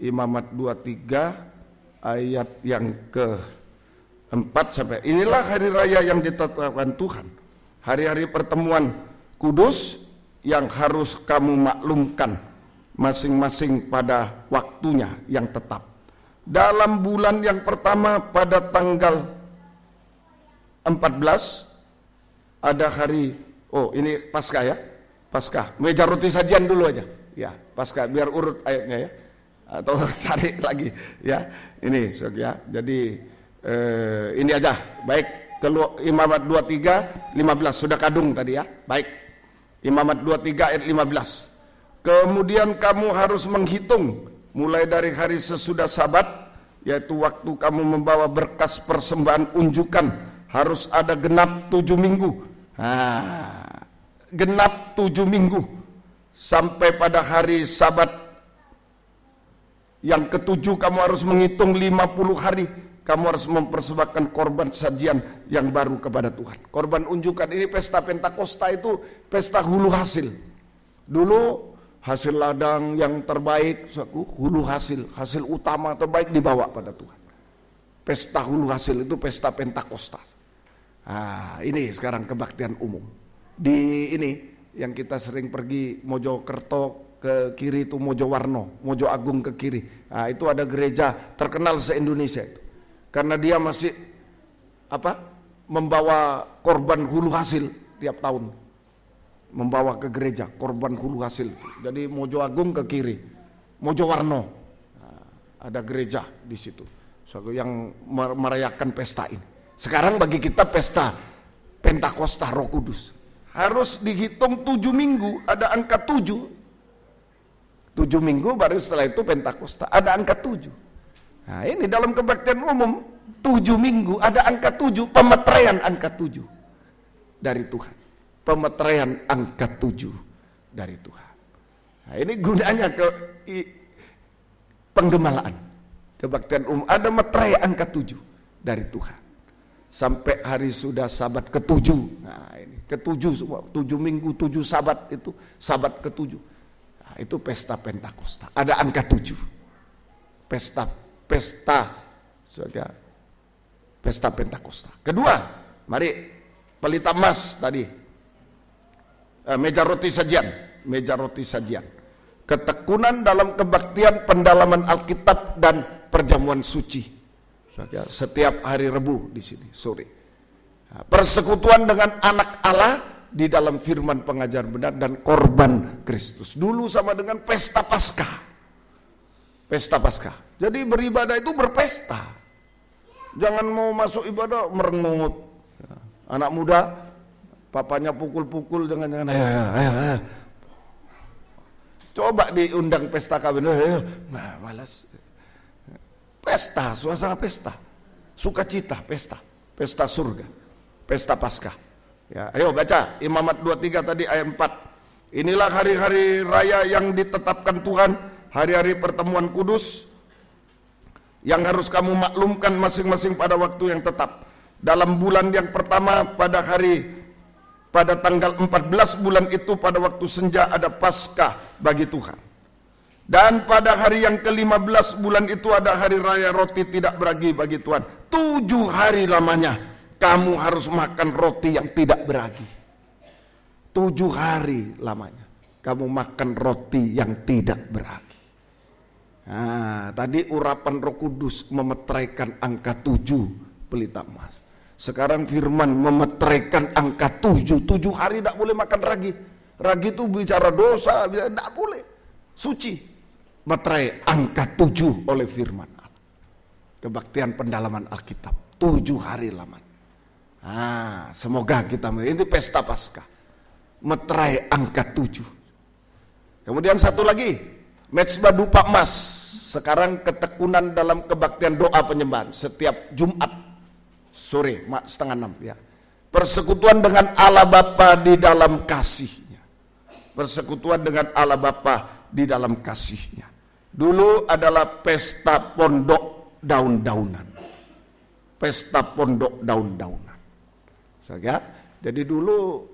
Imamat 23 ayat yang ke-4 sampai. Inilah hari raya yang ditetapkan Tuhan, hari-hari pertemuan kudus yang harus kamu maklumkan masing-masing pada waktunya yang tetap. Dalam bulan yang pertama pada tanggal 14 ada hari, ini Paskah ya, Paskah, meja roti sajian dulu aja, ya Paskah, biar urut ayatnya ya, atau cari lagi ya, ini ya. Jadi ini aja, baik. Imamat 23 15 sudah kadung tadi ya, baik. Imamat 23 ayat 15. Kemudian kamu harus menghitung mulai dari hari sesudah Sabat, yaitu waktu kamu membawa berkas persembahan unjukan, harus ada genap 7 minggu. Genap 7 minggu sampai pada hari Sabat yang ke-7 kamu harus menghitung 50 hari. Kamu harus mempersembahkan korban sajian yang baru kepada Tuhan. Korban unjukan ini pesta Pentakosta itu pesta hulu hasil. Dulu hasil ladang yang terbaik, hulu hasil utama terbaik dibawa pada Tuhan. Pesta hulu hasil itu pesta Pentakosta. Ini sekarang kebaktian umum. Di ini yang kita sering pergi Mojokerto ke kiri itu Mojowarno, Mojo Agung ke kiri. Itu ada gereja terkenal se-Indonesia itu. Karena dia masih membawa korban hulu hasil tiap tahun. Membawa ke gereja korban hulu hasil. Jadi Mojo Agung ke kiri, Mojowarno. Ada gereja di situ yang merayakan pesta ini. Sekarang bagi kita pesta Pentakosta Roh Kudus harus dihitung 7 minggu, ada angka 7. 7 minggu baru setelah itu Pentakosta, ada angka 7. Nah, ini dalam kebaktian umum 7 minggu ada angka 7, pemeteraian angka 7 dari Tuhan. Pemeteraian angka 7 dari Tuhan. Nah, ini gunanya ke penggemalaan. Kebaktian umum ada meterai angka 7 dari Tuhan. Sampai hari sudah Sabat ke-7. Nah, ini ke-7 semua, 7 minggu, 7 Sabat itu Sabat ke-7. Nah, itu pesta Pentakosta. Ada angka 7. Pesta Pentakosta. Kedua, mari pelita emas tadi. Meja roti sajian. Ketekunan dalam kebaktian pendalaman Alkitab dan perjamuan suci. Setiap hari Rebu di sini sore. Persekutuan dengan anak Allah di dalam firman pengajar benar dan korban Kristus. Dulu sama dengan pesta Paskah. Pesta Paskah. Jadi beribadah itu berpesta. Jangan mau masuk ibadah merengut. Anak muda, papanya pukul-pukul jangan ayo. Coba diundang pesta kawin, malas. Pesta, suasana pesta. Sukacita, pesta surga. Pesta Paskah. Ya, ayo baca Imamat 23 tadi ayat 4. Inilah hari-hari raya yang ditetapkan Tuhan, hari-hari pertemuan kudus yang harus kamu maklumkan masing-masing pada waktu yang tetap. Dalam bulan yang pertama pada tanggal 14 bulan itu pada waktu senja ada Paskah bagi Tuhan. Dan pada hari yang ke-15 bulan itu ada hari raya roti tidak beragi bagi Tuhan. 7 hari lamanya kamu harus makan roti yang tidak beragi. 7 hari lamanya kamu makan roti yang tidak beragi. Nah, tadi urapan Roh Kudus memeteraikan angka 7 pelita emas. Sekarang firman memeteraikan angka 7. 7 hari tidak boleh makan ragi. Ragi itu bicara dosa, tidak boleh. Suci. Meterai angka 7 oleh firman Allah. Kebaktian pendalaman Alkitab. 7 hari lamanya. Semoga kita ini pesta Paskah. meterai angka 7. Kemudian satu lagi, mezbah dupa emas. Sekarang ketekunan dalam kebaktian doa penyembahan setiap Jumat sore 5:30 ya. Persekutuan dengan Allah Bapa di dalam kasih-Nya. Persekutuan dengan Allah Bapa di dalam kasih-Nya. Dulu adalah pesta pondok daun-daunan. Pesta pondok daun-daunan. Jadi dulu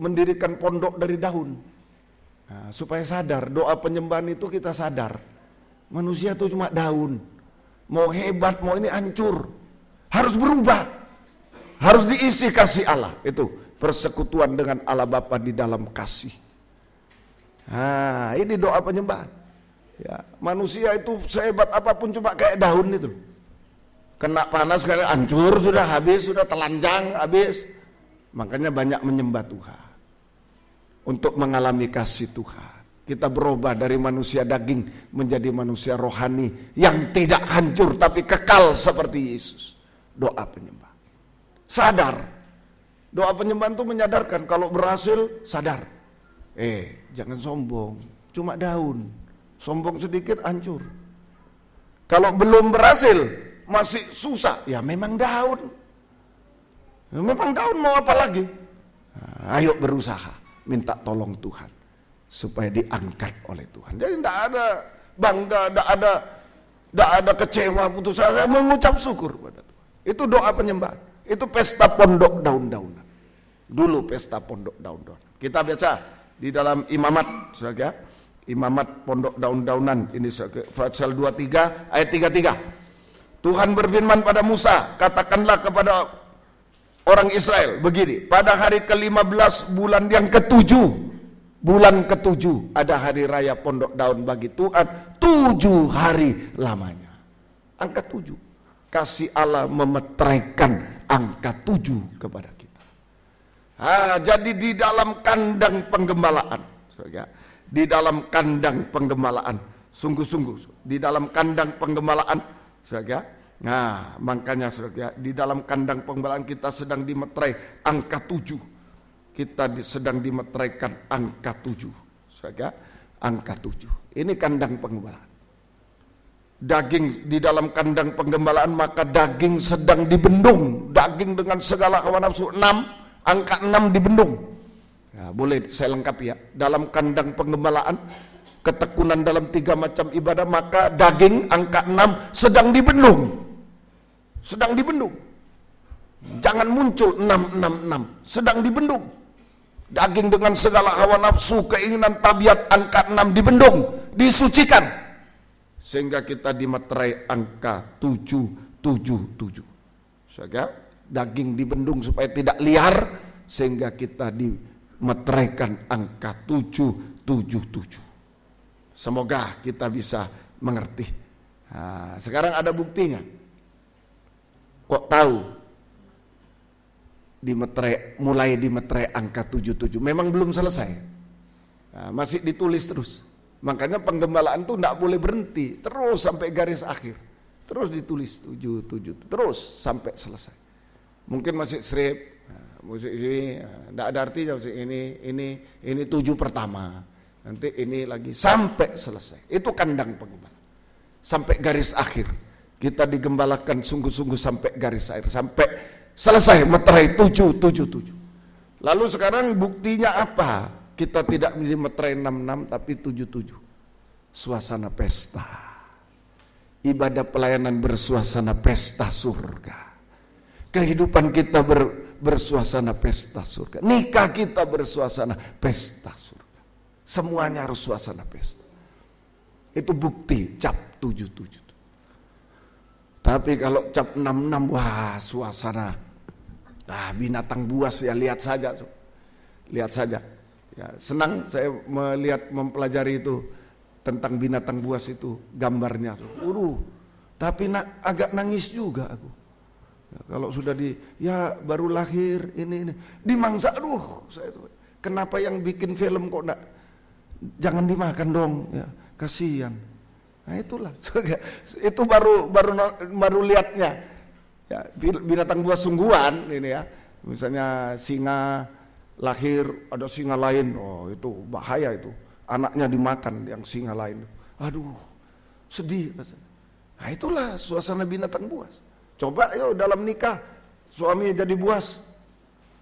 mendirikan pondok dari daun. Nah, supaya sadar, doa penyembahan itu kita sadar. Manusia itu cuma daun. Mau hebat, mau ini hancur. Harus berubah. Harus diisi kasih Allah. Itu persekutuan dengan Allah Bapa di dalam kasih. Nah, ini doa penyembahan. Ya, manusia itu sehebat apapun cuma kayak daun itu. Kena panas kayak hancur, sudah habis, sudah telanjang, habis. Makanya banyak menyembah Tuhan. Untuk mengalami kasih Tuhan. Kita berubah dari manusia daging menjadi manusia rohani yang tidak hancur tapi kekal seperti Yesus. Doa penyembahan. Sadar. Doa penyembahan itu menyadarkan kalau berhasil sadar. Jangan sombong. Cuma daun. Sombong sedikit hancur. Kalau belum berhasil masih susah. Ya memang daun. Memang daun mau apa lagi? Nah, ayo berusaha. Minta tolong Tuhan. Supaya diangkat oleh Tuhan. Jadi tidak ada bangga, tidak ada kecewa, putus asa, mengucap syukur pada Tuhan. Itu doa penyembahan. Itu pesta pondok daun-daunan. Dulu pesta pondok daun-daunan. Kita baca di dalam Imamat, saudara, Imamat pondok daun-daunan ini pasal 23 ayat 33. Tuhan berfirman pada Musa, katakanlah kepada orang Israel begini, pada hari ke-15 bulan yang ke-7. Bulan ke-7 ada hari raya pondok daun bagi Tuhan 7 hari lamanya. Angka 7. Kasih Allah memeteraikan angka 7 kepada kita. Jadi di dalam kandang penggembalaan, di dalam kandang penggembalaan, sungguh-sungguh di dalam kandang penggembalaan, nah makanya di dalam kandang penggembalaan kita sedang dimeterai angka 7. Kita sedang dimeteraikan angka 7. Angka 7. Ini kandang penggembalaan. Daging di dalam kandang penggembalaan, maka daging sedang dibendung. Daging dengan segala hawa nafsu. 6, angka 6 dibendung. Ya, boleh saya lengkapi ya. Dalam kandang penggembalaan, ketekunan dalam 3 macam ibadah, maka daging angka 6 sedang dibendung. Sedang dibendung. Jangan muncul 666. Sedang dibendung. Daging dengan segala hawa nafsu, keinginan, tabiat, angka 6 dibendung, disucikan. Sehingga kita dimeterai angka 777. Sehingga daging dibendung supaya tidak liar, sehingga kita dimeteraikan angka 777. Semoga kita bisa mengerti. Nah, sekarang ada buktinya. Kok tahu? Mulai dimeterai angka 77. Memang belum selesai. Nah, masih ditulis terus. Makanya penggembalaan itu tidak boleh berhenti. Terus sampai garis akhir. Terus ditulis 77. Terus sampai selesai. Mungkin masih strip. Musik ini tidak ada artinya. Musik ini 7 pertama. Nanti ini lagi. Sampai selesai. Itu kandang penggembalaan. Sampai garis akhir. Kita digembalakan sungguh-sungguh sampai garis akhir. Sampai selesai meterai 777. Lalu sekarang buktinya apa? Kita tidak meterai 66 tapi 77. Suasana pesta. Ibadah pelayanan bersuasana pesta surga. Kehidupan kita bersuasana pesta surga. Nikah kita bersuasana pesta surga. Semuanya harus suasana pesta. Itu bukti cap 77. Tapi kalau cap 66, wah suasana. Binatang buas ya lihat saja. Lihat saja. Ya, senang saya mempelajari itu tentang binatang buas itu gambarnya. Tapi agak nangis juga aku. Ya, kalau sudah baru lahir ini dimangsa, kenapa yang bikin film kok jangan dimakan dong, ya kasihan. Nah itulah, itu baru lihatnya. Ya, binatang buas sungguhan ini ya, misalnya singa, lahir ada singa lain, oh itu bahaya itu. Anaknya dimakan yang singa lain. Aduh, sedih rasanya. Nah itulah suasana binatang buas. Coba yuk dalam nikah, suami jadi buas.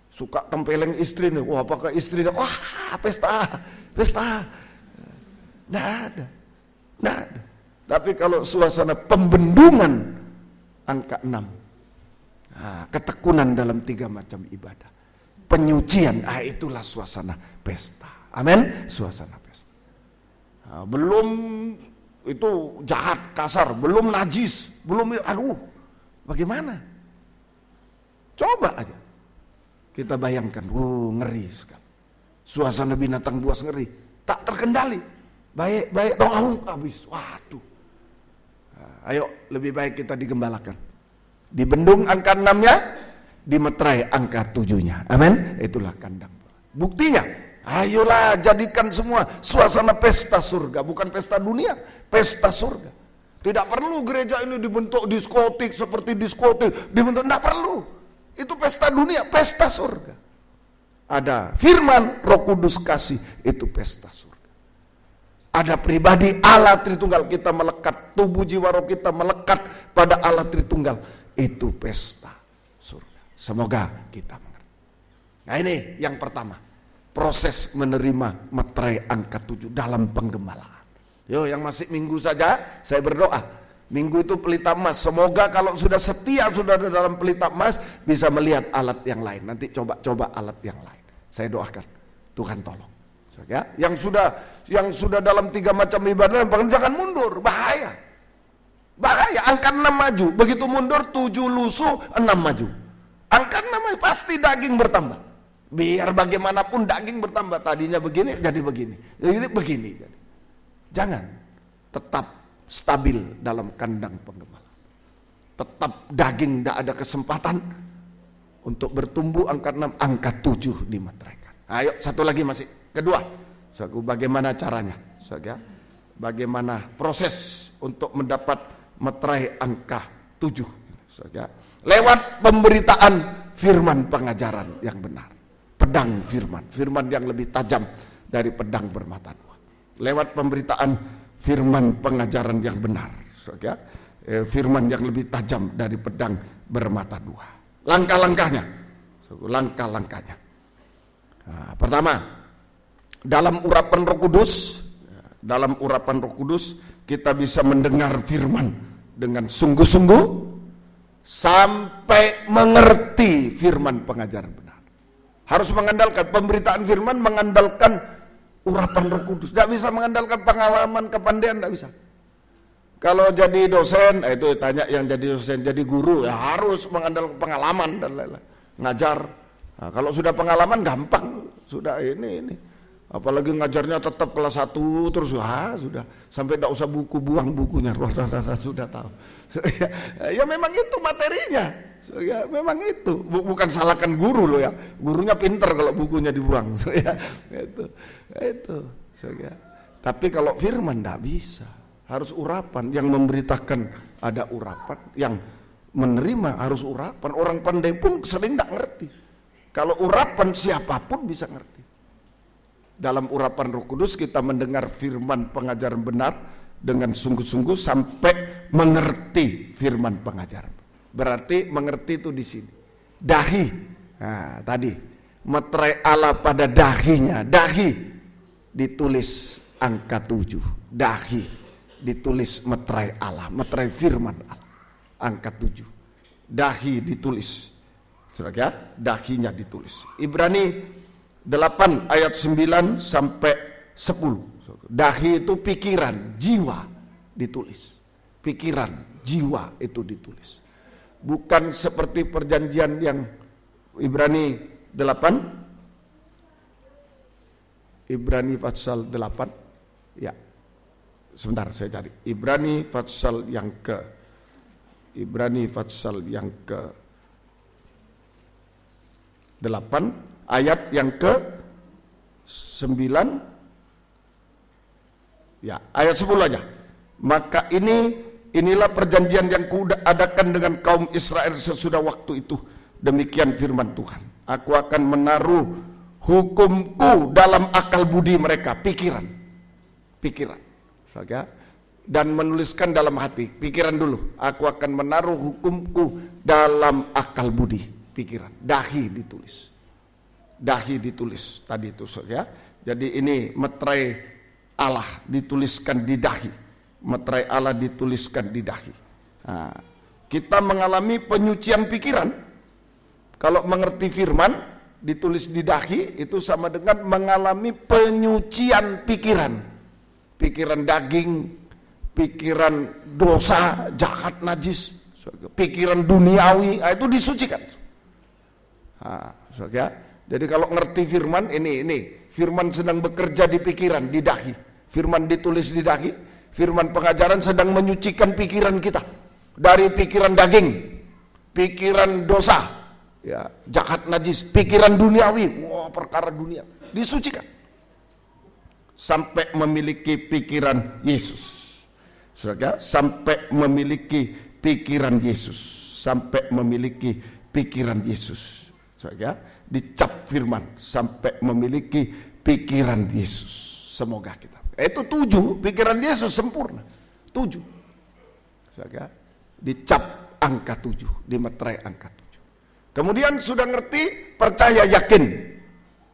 Suka tempeleng istri nih, wah apakah istri, wah pesta. Nggak ada. Tapi kalau suasana pembendungan, angka 6. Nah, ketekunan dalam 3 macam ibadah. Penyucian, itulah suasana pesta. Amin, suasana pesta. Nah, belum itu jahat, kasar, belum najis, belum, bagaimana? Coba aja. Kita bayangkan, ngeri sekali. Suasana binatang buas ngeri, tak terkendali. Baik, habis. Waduh. Nah, ayo, lebih baik kita digembalakan. Dibendung angka 6-nya, dimeterai angka 7-nya. Amin. Itulah kandang. Buktinya, ayolah jadikan semua suasana pesta surga, bukan pesta dunia, pesta surga. Tidak perlu gereja ini dibentuk diskotik seperti diskotik, dibentuk, tidak perlu. Itu pesta dunia, pesta surga. Ada firman, Roh Kudus kasih, itu pesta surga. Ada pribadi Allah Tritunggal, kita melekat, tubuh jiwa roh kita melekat pada Allah Tritunggal, itu pesta surga. Semoga kita mengerti. Nah ini yang pertama, proses menerima meterai angka 7 dalam penggembalaan. Yo, yang masih minggu saja, saya berdoa. Minggu itu pelita emas. Semoga kalau sudah setia, sudah ada dalam pelita emas, bisa melihat alat yang lain. Nanti coba alat yang lain. Saya doakan, Tuhan tolong. Ya, yang sudah dalam 3 macam ibadah, jangan mundur, bahaya. Angka 6 maju, begitu mundur 7 lusuh, 6 maju. Angka 6 maju, pasti daging bertambah. Biar bagaimanapun daging bertambah, tadinya begini jadi begini. Begini. Jangan, tetap stabil dalam kandang penggembala. Tetap daging tidak ada kesempatan untuk bertumbuh. Angka 6, angka 7 dimeteraikan. Ayo satu lagi masih. Kedua, bagaimana caranya? Bagaimana proses untuk mendapat meterai angka 7? Lewat pemberitaan firman pengajaran yang benar. Pedang firman yang lebih tajam dari pedang bermata 2. Lewat pemberitaan firman pengajaran yang benar. Firman yang lebih tajam dari pedang bermata 2. Langkah-langkahnya. Nah, pertama, dalam urapan Roh Kudus, kita bisa mendengar firman dengan sungguh-sungguh sampai mengerti firman pengajaran benar. Harus mengandalkan pemberitaan firman, mengandalkan urapan Roh Kudus. Tidak bisa mengandalkan pengalaman, kepandaian, tidak bisa. Kalau jadi dosen, itu tanya yang jadi dosen, jadi guru, ya harus mengandalkan pengalaman dan lain-lain. Ngajar. Nah, kalau sudah pengalaman gampang, sudah ini. Apalagi ngajarnya tetap kelas 1 terus, sudah sampai tidak usah buang bukunya, sudah tahu. Ya memang itu materinya. Ya memang itu. Bukan salahkan guru loh ya. Gurunya pinter kalau bukunya dibuang. Itu. Tapi kalau firman tidak bisa. Harus urapan, yang memberitakan ada urapan, yang menerima harus urapan. Orang pandai pun sering tidak ngerti. Kalau urapan siapapun bisa ngerti. Dalam urapan Roh Kudus kita mendengar firman pengajaran benar dengan sungguh-sungguh sampai mengerti firman pengajaran. Berarti mengerti itu di sini. Dahi. Nah, tadi meterai Allah pada dahinya. Dahi ditulis angka 7. Dahi ditulis meterai Allah, meterai firman Allah. Angka 7. Dahi ditulis. Ya, dahinya ditulis. Ibrani 8 ayat 9 sampai 10. Dahi itu pikiran, jiwa ditulis. Pikiran, jiwa itu ditulis. Bukan seperti perjanjian yang Ibrani 8. Ibrani pasal 8. Ya. Sebentar saya cari. Ibrani pasal yang ke 8 ayat yang ke 9, ya ayat 10 aja. Maka inilah perjanjian yang kuadakan dengan kaum Israel sesudah waktu itu. Demikian firman Tuhan. Aku akan menaruh hukumku dalam akal budi mereka, pikiran. Saudara, dan menuliskan dalam hati, pikiran dulu. Aku akan menaruh hukumku dalam akal budi, pikiran. Dahi ditulis tadi itu, saudara. Jadi ini meterai Allah dituliskan di dahi. Meterai Allah dituliskan di dahi. Nah, kita mengalami penyucian pikiran. Kalau mengerti firman ditulis di dahi, itu sama dengan mengalami penyucian pikiran. Pikiran daging, pikiran dosa, jahat, najis, pikiran duniawi, itu disucikan. Jadi kalau ngerti firman, ini firman sedang bekerja di pikiran, di dahi. Firman ditulis di dahi, firman pengajaran sedang menyucikan pikiran kita dari pikiran daging, pikiran dosa, ya, jahat, najis, pikiran duniawi, perkara dunia, disucikan sampai memiliki pikiran Yesus. Saudara, sampai memiliki pikiran Yesus, sampai memiliki pikiran Yesus. Saudara, dicap firman sampai memiliki pikiran Yesus. Semoga kita. Itu 7, pikiran Yesus sempurna. 7. Saudara, dicap angka 7, dimeterai angka 7. Kemudian sudah ngerti, percaya, yakin.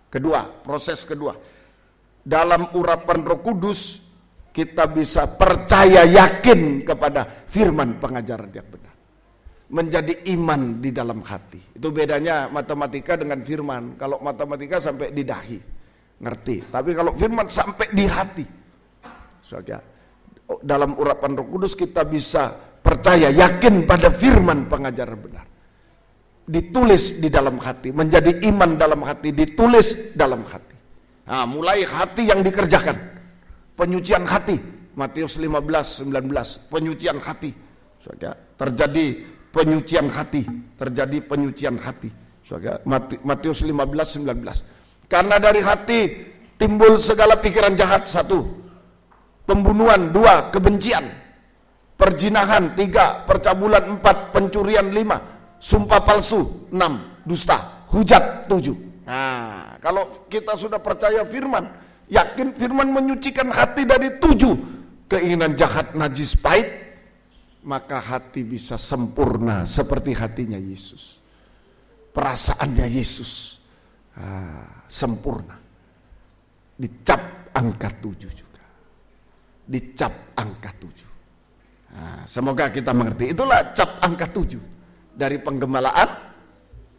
Kedua, proses kedua. Dalam urapan Roh Kudus kita bisa percaya, yakin kepada firman pengajaran yang benar. Menjadi iman di dalam hati. Itu bedanya matematika dengan firman. Kalau matematika sampai di dahi, ngerti. Tapi kalau firman sampai di hati. Saudara, dalam urapan Roh Kudus kita bisa percaya, yakin pada firman pengajaran benar. Ditulis di dalam hati, menjadi iman dalam hati, ditulis dalam hati. Nah, mulai hati yang dikerjakan. Penyucian hati, Matius 15:19, penyucian hati. Saudara, terjadi penyucian hati, Saudara, Matius 15:19. Karena dari hati timbul segala pikiran jahat, 1, pembunuhan, 2, kebencian, perzinahan, 3, percabulan, 4, pencurian, 5, sumpah palsu, 6, dusta, hujat, 7. Nah, kalau kita sudah percaya firman, yakin firman menyucikan hati dari 7 keinginan jahat, najis, pahit, maka hati bisa sempurna seperti hatinya Yesus. Perasaannya Yesus sempurna. Dicap angka 7 juga. Dicap angka 7. Nah, semoga kita mengerti. Itulah cap angka 7 dari penggemalaan,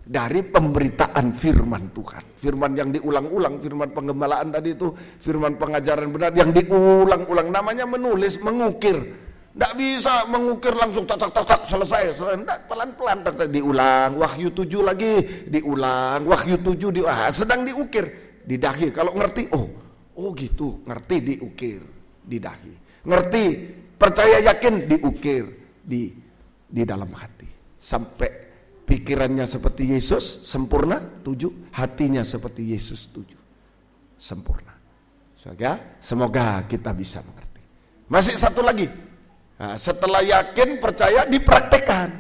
dari pemberitaan firman Tuhan. Firman yang diulang-ulang, firman penggemalaan tadi itu, firman pengajaran benar yang diulang-ulang. Namanya menulis, mengukir. Tidak bisa mengukir langsung tak selesai. Tidak, pelan-pelan diulang. Wahyu 7 lagi diulang. Wahyu 7 sedang diukir di dahi. Kalau ngerti, oh gitu, ngerti, diukir di dahi. Ngerti, percaya, yakin, diukir di dalam hati. Sampai pikirannya seperti Yesus, sempurna, 7. Hatinya seperti Yesus, 7. Sempurna. Semoga kita bisa mengerti. Masih satu lagi. Nah, setelah yakin, percaya, dipraktekkan.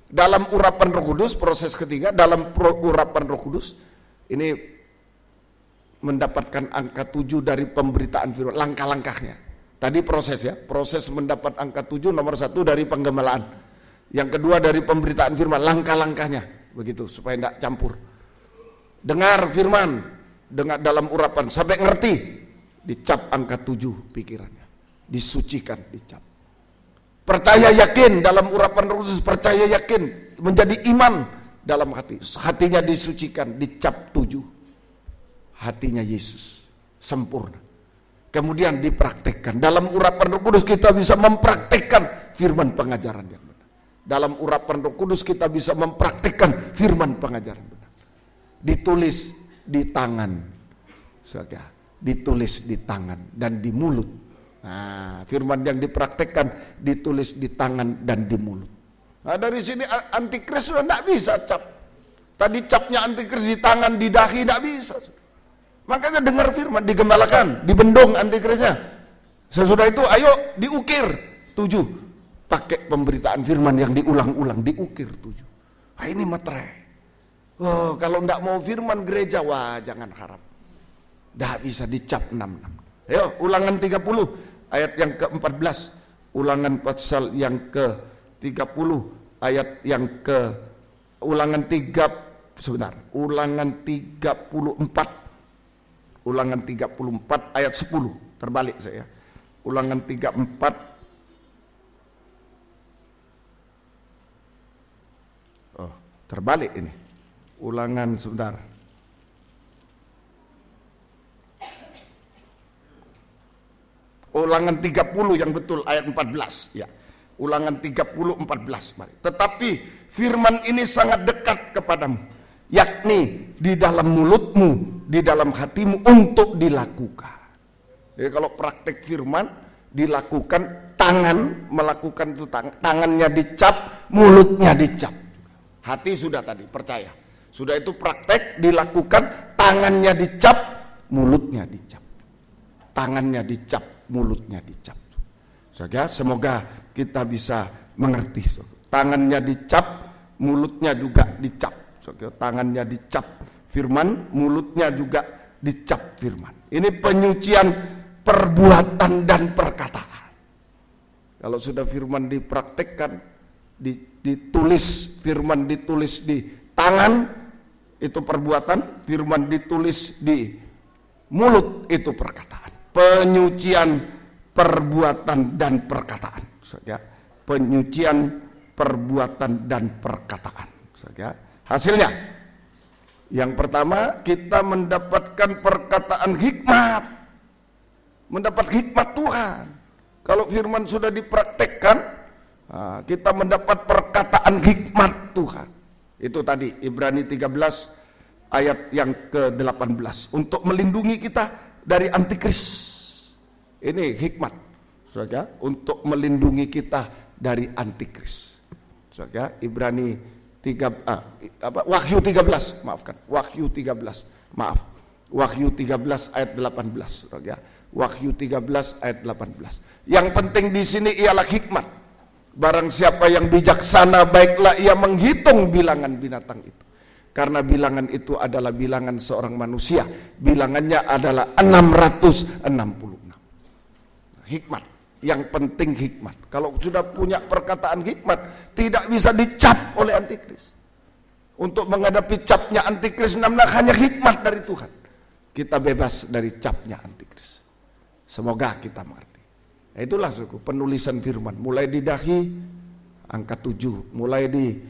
Dalam urapan Roh Kudus, proses ketiga, dalam urapan Roh Kudus, ini mendapatkan angka 7 dari pemberitaan firman, langkah-langkahnya. Tadi proses ya, proses mendapat angka 7, nomor 1 dari penggemelaan. Yang kedua dari pemberitaan firman, langkah-langkahnya, begitu supaya tidak campur. Dengar firman, dengar dalam urapan sampai ngerti, dicap angka 7 pikirannya, disucikan, dicap. Percaya, yakin dalam urapan Roh Kudus, percaya, yakin menjadi iman dalam hati, hatinya disucikan, dicap 7. Hatinya Yesus sempurna. Kemudian dipraktekkan. Dalam urapan Roh Kudus kita bisa mempraktekkan firman pengajaran yang benar. Dalam urapan Roh Kudus kita bisa mempraktikkan firman pengajaran benar. Ditulis di tangan, saudara, ditulis di tangan dan di mulut. Nah, firman yang dipraktikkan ditulis di tangan dan di mulut. Nah, dari sini antikris sudah tidak bisa cap. Tadi capnya antikris di tangan, di dahi, tidak bisa. Makanya dengar firman, digembalakan, dibendung antikrisnya. Sesudah itu ayo diukir 7. Pakai pemberitaan firman yang diulang-ulang, diukir 7. Nah, ini materai. Oh, kalau tidak mau firman gereja, wah jangan harap. Tidak bisa dicap 66. Ayo, Ulangan 30 ayat yang ke-14. Ulangan pasal yang ke-30 ayat yang ke Ulangan 34. Ulangan 34 ayat 10. Terbalik saya. Ulangan 34. Oh, terbalik ini. Ulangan sebentar. Ulangan 30 yang betul ayat 14 ya. Ulangan 30 14 mari. Tetapi firman ini sangat dekat kepadamu, yakni di dalam mulutmu, di dalam hatimu untuk dilakukan. Jadi kalau praktek firman dilakukan, tangan melakukan itu, tangannya dicap, mulutnya dicap. Hati sudah tadi percaya. Sudah itu praktek dilakukan, tangannya dicap, mulutnya dicap. Tangannya dicap, mulutnya dicap. Saudara, semoga kita bisa mengerti. Tangannya dicap, mulutnya juga dicap. Saudara, tangannya dicap firman, mulutnya juga dicap firman. Ini penyucian perbuatan dan perkataan. Kalau sudah firman dipraktekkan, ditulis, firman ditulis di tangan, itu perbuatan, firman ditulis di mulut, itu perkataan. Penyucian perbuatan dan perkataan. Ya, penyucian perbuatan dan perkataan. Ya, hasilnya, yang pertama kita mendapatkan perkataan hikmat, mendapat hikmat Tuhan. Kalau firman sudah dipraktekkan, kita mendapat perkataan hikmat Tuhan. Itu tadi Ibrani 13 ayat yang ke-18, untuk melindungi kita dari antikris. Ini hikmat, saudara, untuk melindungi kita dari antikris. Saudara, Ibrani 3 Wahyu 13, maafkan. Wahyu 13. Maaf. Wahyu 13 ayat 18, saudara. Wahyu 13 ayat 18. Yang penting di sini ialah hikmat. Barang siapa yang bijaksana, baiklah ia menghitung bilangan binatang itu. Karena bilangan itu adalah bilangan seorang manusia. Bilangannya adalah 666. Hikmat, yang penting hikmat. Kalau sudah punya perkataan hikmat, tidak bisa dicap oleh antikris. Untuk menghadapi capnya antikris, hanya hikmat dari Tuhan. Kita bebas dari capnya antikris. Semoga kita mengerti. Nah, itulah suku penulisan firman. Mulai di dahi angka 7, mulai di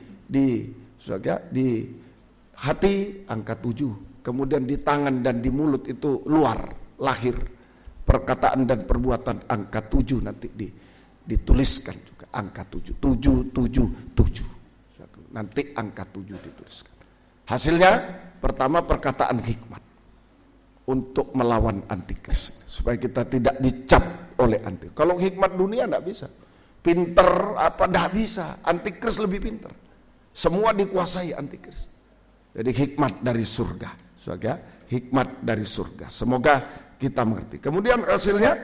hati angka 7, kemudian di tangan dan di mulut itu luar, lahir. Perkataan dan perbuatan angka 7 nanti dituliskan juga angka 7, 777. Nanti angka 7 dituliskan. Hasilnya pertama perkataan hikmat untuk melawan antikris, supaya kita tidak dicap oleh antikris. Kalau hikmat dunia enggak bisa. Pinter apa enggak bisa. Antikris lebih pinter. Semua dikuasai antikris. Jadi hikmat dari surga. Saudara, hikmat dari surga. Semoga kita mengerti. Kemudian hasilnya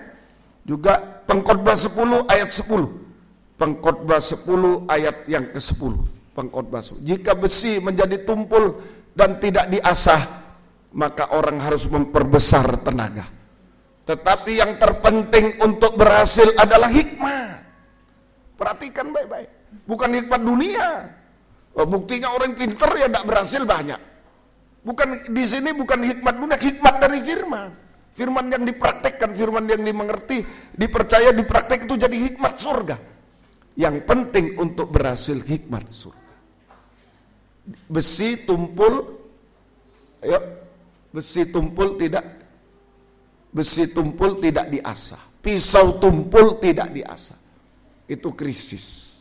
juga Pengkhotbah 10 ayat 10. Pengkhotbah 10 ayat yang ke-10. Pengkhotbah 10. Jika besi menjadi tumpul dan tidak diasah, maka orang harus memperbesar tenaga. Tetapi yang terpenting untuk berhasil adalah hikmat. Perhatikan baik-baik. Bukan hikmat dunia. Buktinya orang pintar ya tidak berhasil banyak. Bukan di sini, bukan hikmat dunia, hikmat dari firman. Firman yang dipraktekkan, firman yang dimengerti, dipercaya, dipraktek itu jadi hikmat surga. Yang penting untuk berhasil hikmat surga. Besi tumpul, ayo, besi tumpul tidak diasah. Pisau tumpul tidak diasah. Itu krisis.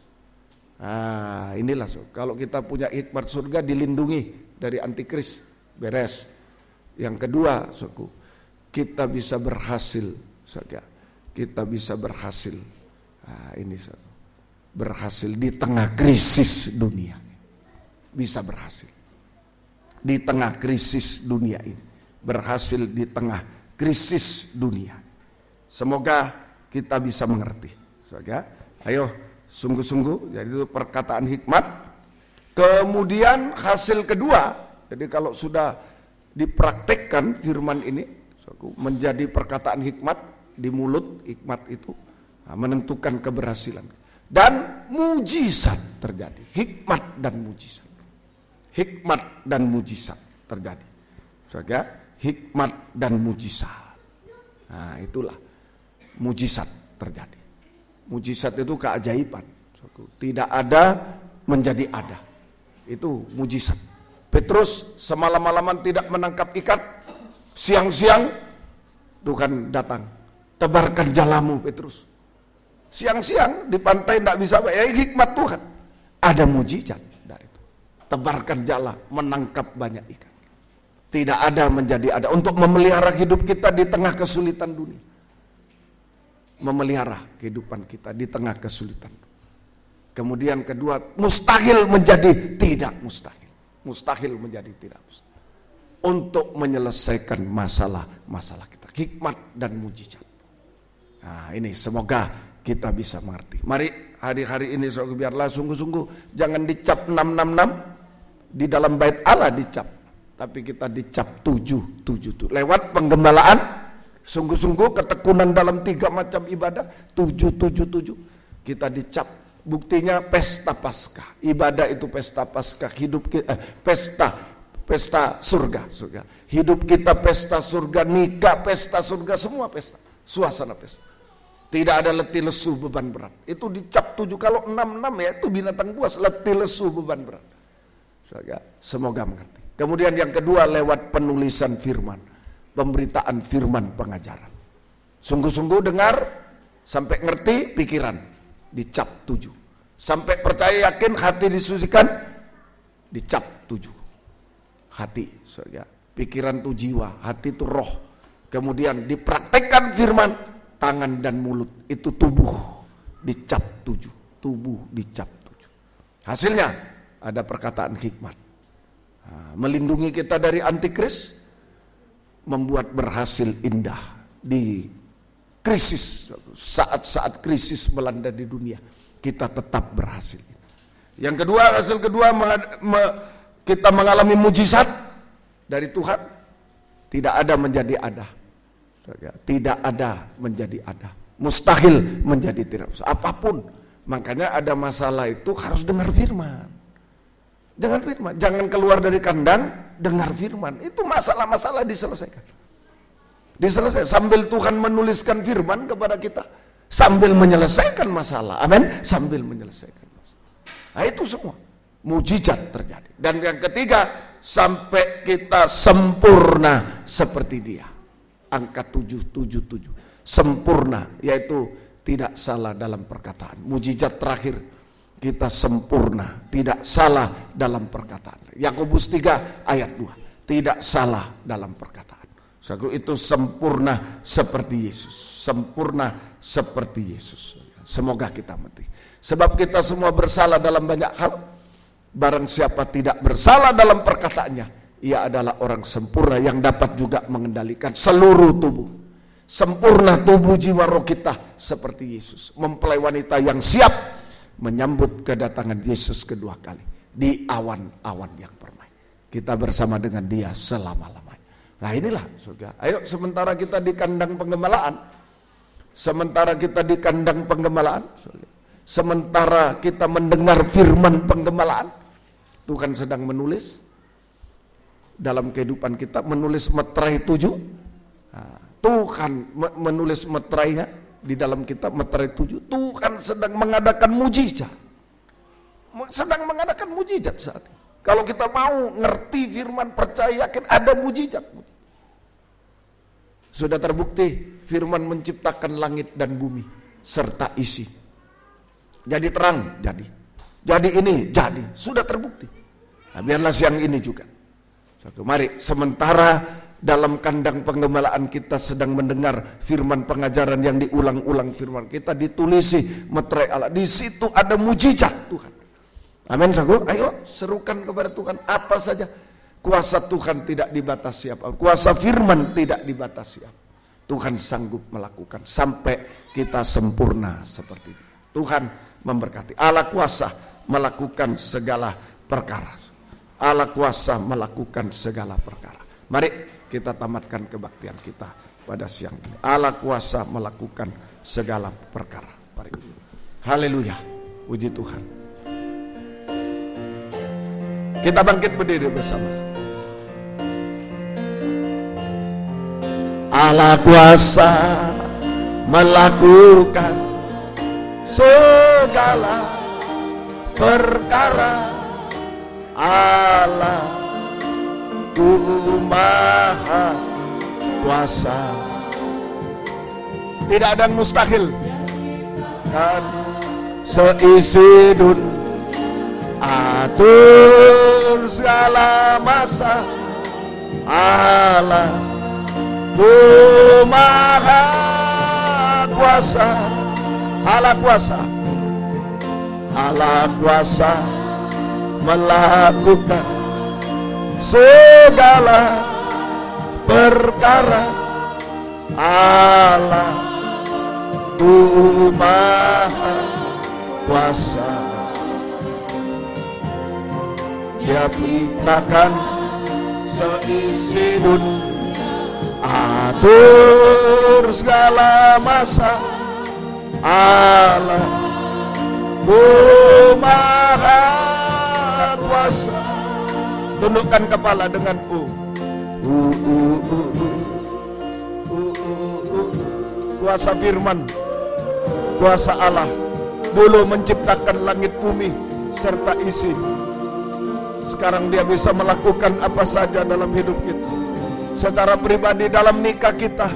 Nah, inilah kalau kita punya hikmat surga, dilindungi dari antikris, beres. Yang kedua, suku, kita bisa berhasil, saja. Kita bisa berhasil. Nah, ini berhasil di tengah krisis dunia. Bisa berhasil di tengah krisis dunia ini. Berhasil di tengah krisis dunia. Semoga kita bisa mengerti, saja. Ayo, sungguh-sungguh. Jadi itu perkataan hikmat. Kemudian hasil kedua Jadi kalau sudah dipraktekkan firman ini menjadi perkataan hikmat di mulut, hikmat itu menentukan keberhasilan. Dan mujizat terjadi. Hikmat dan mujizat. Hikmat dan mujizat terjadi. Saudara, hikmat dan mujizat. Nah, itulah mujizat terjadi. Mujizat itu keajaiban. Tidak ada menjadi ada. Itu mujizat. Petrus semalam-malaman tidak menangkap ikan. Siang-siang Tuhan datang. Tebarkan jalamu, Petrus. Siang-siang di pantai tidak bisa, ya hikmat Tuhan. Ada mujizat dari itu. Tebarkan jala, menangkap banyak ikan. Tidak ada menjadi ada. Untuk memelihara hidup kita di tengah kesulitan dunia. Memelihara kehidupan kita di tengah kesulitan. Kemudian kedua, mustahil menjadi tidak mustahil. Mustahil menjadi tidak mustahil. Untuk menyelesaikan masalah-masalah kita. Hikmat dan mujizat. Nah, ini semoga kita bisa mengerti. Mari hari-hari ini saudara, biarlah sungguh-sungguh jangan dicap 666 di dalam bait Allah dicap, tapi kita dicap 777 lewat penggembalaan. Sungguh-sungguh ketekunan dalam 3 macam ibadah 777 kita dicap. Buktinya pesta Paskah. Ibadah itu pesta Paskah, hidup kita pesta surga. Hidup kita pesta surga, nikah pesta surga, semua pesta, suasana pesta. Tidak ada letih lesu beban berat. Itu dicap 7. Kalau 66 ya itu binatang buas, letih lesu beban berat. Semoga mengerti. Kemudian yang kedua lewat penulisan firman, pemberitaan firman, pengajaran. Sungguh-sungguh dengar sampai ngerti pikiran, dicap 7. Sampai percaya yakin hati disucikan, dicap 7. Hati, pikiran itu jiwa, hati itu roh. Kemudian dipraktekkan firman, tangan dan mulut itu tubuh, dicap 7. Tubuh dicap 7. Hasilnya ada perkataan hikmat, melindungi kita dari antikris, membuat berhasil indah di krisis. Saat-saat krisis melanda di dunia, kita tetap berhasil. Yang kedua, hasil kedua, kita mengalami mujizat dari Tuhan. Tidak ada menjadi ada. Tidak ada menjadi ada. Mustahil menjadi tidak mustahil. Apapun. Makanya ada masalah itu harus dengar firman. Dengar firman. Jangan keluar dari kandang, dengar firman. Itu masalah-masalah diselesaikan. Diselesaikan. Sambil Tuhan menuliskan firman kepada kita. Sambil menyelesaikan masalah. Amin. Sambil menyelesaikan masalah. Nah itu semua. Mujizat terjadi. Dan yang ketiga, sampai kita sempurna seperti dia. Angka 777. Sempurna, yaitu tidak salah dalam perkataan. Mujizat terakhir, kita sempurna, tidak salah dalam perkataan. Yakobus 3 ayat 2. Tidak salah dalam perkataan. Itu sempurna seperti Yesus. Sempurna seperti Yesus. Semoga kita mengerti. Sebab kita semua bersalah dalam banyak hal. Barang siapa tidak bersalah dalam perkataannya, ia adalah orang sempurna yang dapat juga mengendalikan seluruh tubuh. Sempurna tubuh jiwa roh kita seperti Yesus. Mempelai wanita yang siap menyambut kedatangan Yesus kedua kali di awan-awan yang permai. Kita bersama dengan dia selama-lamanya. Nah inilah saudara. Ayo sementara kita di kandang penggembalaan, sementara kita di kandang penggembalaan, sementara kita mendengar firman penggembalaan, Tuhan sedang menulis dalam kehidupan kita, menulis meterai 7. Nah, Tuhan menulis meterainya di dalam kita, meterai 7. Tuhan sedang mengadakan mujizat. Sedang mengadakan mujizat saat ini. Kalau kita mau ngerti firman, percaya yakin ada mujizat. Sudah terbukti firman menciptakan langit dan bumi serta isi. Jadi terang, jadi ini, jadi. Sudah terbukti. Nah, biarlah siang ini juga. Mari, sementara dalam kandang penggembalaan kita sedang mendengar firman pengajaran yang diulang-ulang firman. Kita ditulisi meterai Allah. Di situ ada mujizat Tuhan. Amin, saudara. Ayo serukan kepada Tuhan apa saja. Kuasa Tuhan tidak dibatasi apa. Kuasa firman tidak dibatasi apa. Tuhan sanggup melakukan sampai kita sempurna seperti itu. Tuhan memberkati. Allah kuasa melakukan segala perkara. Allah kuasa melakukan segala perkara. Mari kita tamatkan kebaktian kita pada siang ini. Allah kuasa melakukan segala perkara. Mari. Haleluya. Puji Tuhan. Kita bangkit berdiri bersama. Allah kuasa melakukan segala perkara. Allah Maha Kuasa. Tidak ada yang mustahil. Dan seisi dunia atur segala masa. Allah Maha Kuasa. Allah kuasa. Allah kuasa melakukan segala perkara. Allah Maha Kuasa. Dia perintahkan seisi dunia, atur segala masa. Allah Maha Kuasa. Tundukkan kepala dengan kuasa firman, kuasa Allah dulu menciptakan langit bumi serta isi. Sekarang dia bisa melakukan apa saja dalam hidup kita. Secara pribadi, dalam nikah kita,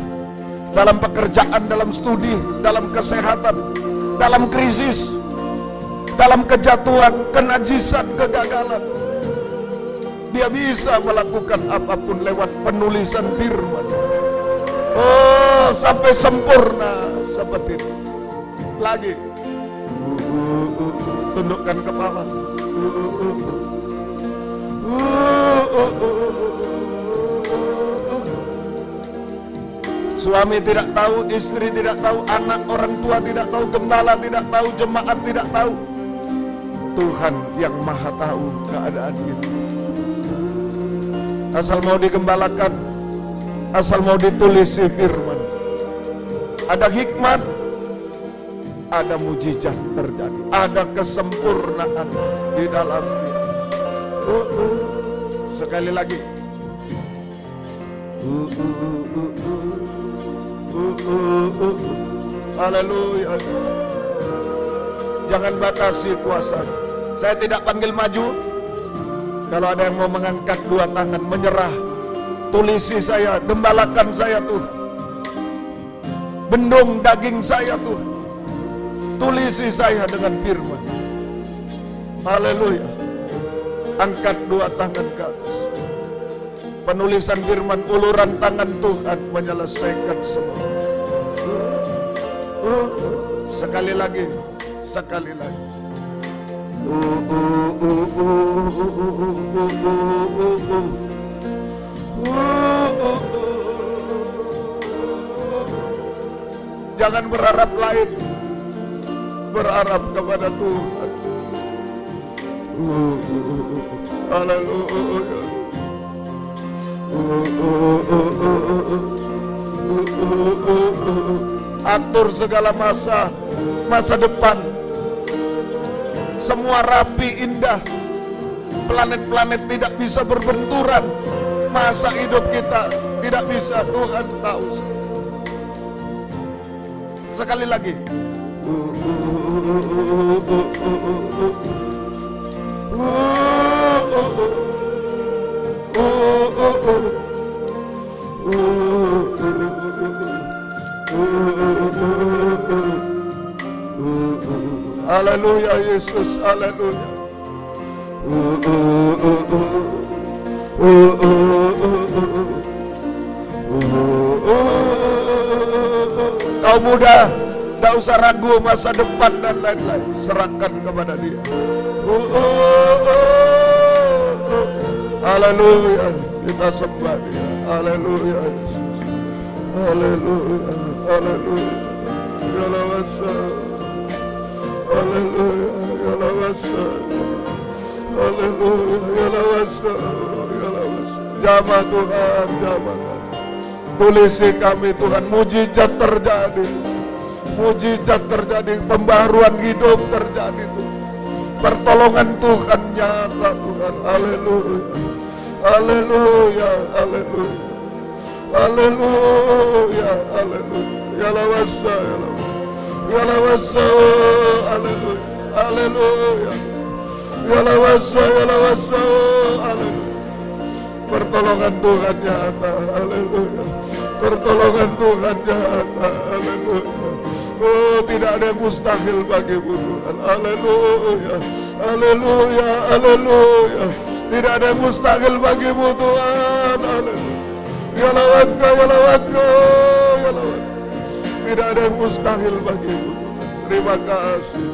dalam pekerjaan, dalam studi, dalam kesehatan, dalam krisis, dalam kejatuhan, kenajisan, kegagalan. Dia bisa melakukan apapun lewat penulisan firman. Oh, sampai sempurna seperti itu. Lagi. Tundukkan kepala. Suami tidak tahu, istri tidak tahu, anak, orang tua tidak tahu, gembala tidak tahu, jemaat tidak tahu. Tuhan yang maha tahu keadaan kita. Asal mau digembalakan, asal mau ditulisi firman, ada hikmat, ada mujizat terjadi, ada kesempurnaan di dalamnya. Sekali lagi. Haleluya. Jangan batasi kuasa. Saya tidak panggil maju. Kalau ada yang mau mengangkat dua tangan, menyerah, tulisi saya, gembalakan saya Tuhan. Bendung daging saya Tuhan. Tulisi saya dengan firman. Haleluya. Angkat dua tangan ke atas. Penulisan firman, uluran tangan Tuhan menyelesaikan semua. Sekali lagi, sekali lagi. Jangan berharap lain, berharap kepada Tuhan. Haleluya. Atur segala masa, masa depan. Semua rapi, indah. Planet-planet tidak bisa berbenturan. Masa hidup kita tidak bisa, Tuhan tahu. Sekali lagi. Haleluya Yesus, haleluya. Kau muda, tidak usah ragu masa depan dan lain-lain. Serahkan kepada Dia. Haleluya, kita sembah Dia. Haleluya Yesus. Haleluya, haleluya. Haleluya, haleluya. Haleluya. Yalawasa. Jamah Tuhan, jamah. Tulisi kami Tuhan, mujizat terjadi. Mujizat terjadi, pembaharuan hidup terjadi Tuhan. Pertolongan Tuhan nyata Tuhan. Haleluya. Haleluya. Haleluya. Haleluya. Haleluya. Yalawasa. Yalawasa. Haleluya. Haleluya. Yalawasa. Yalawasa. Haleluya. Pertolongan Tuhan nyata. Haleluya. Pertolongan Tuhan nyata. Haleluya. Oh, tidak ada yang mustahil bagimu Tuhan. Haleluya. Haleluya. Haleluya. Tidak ada yang mustahil bagimu Tuhan. Haleluya. Yalawaka, yalawaka, yalawaka. Tidak ada yang mustahil bagimu Tuhan. Terima kasih.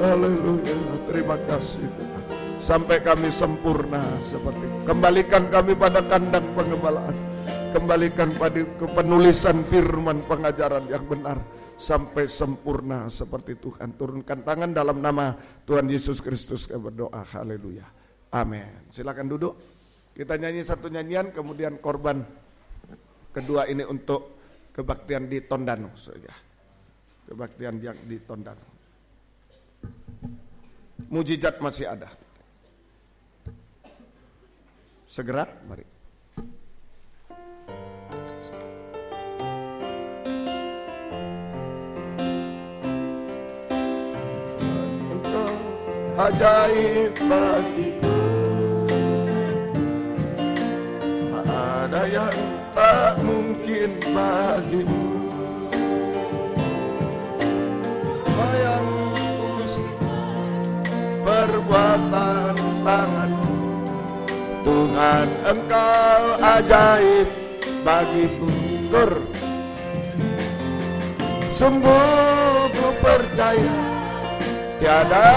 Haleluya. Terima kasih Tuhan. Sampai kami sempurna seperti itu. Kembalikan kami pada kandang pengembalaan. Kembalikan pada penulisan firman pengajaran yang benar. Sampai sempurna seperti Tuhan. Turunkan tangan dalam nama Tuhan Yesus Kristus kami berdoa. Haleluya. Amin. Silakan duduk. Kita nyanyi satu nyanyian, kemudian korban kedua ini untuk kebaktian di Tondano saja. Kebaktian yang di Tondano. Mujizat masih ada. Segera, mari. Engkau ajaib bagiku. Tak ada yang tak mungkin bagimu. Bayangku perbuatan tanganmu. Tuhan Engkau ajaib bagiku. Sungguh ku percaya tiada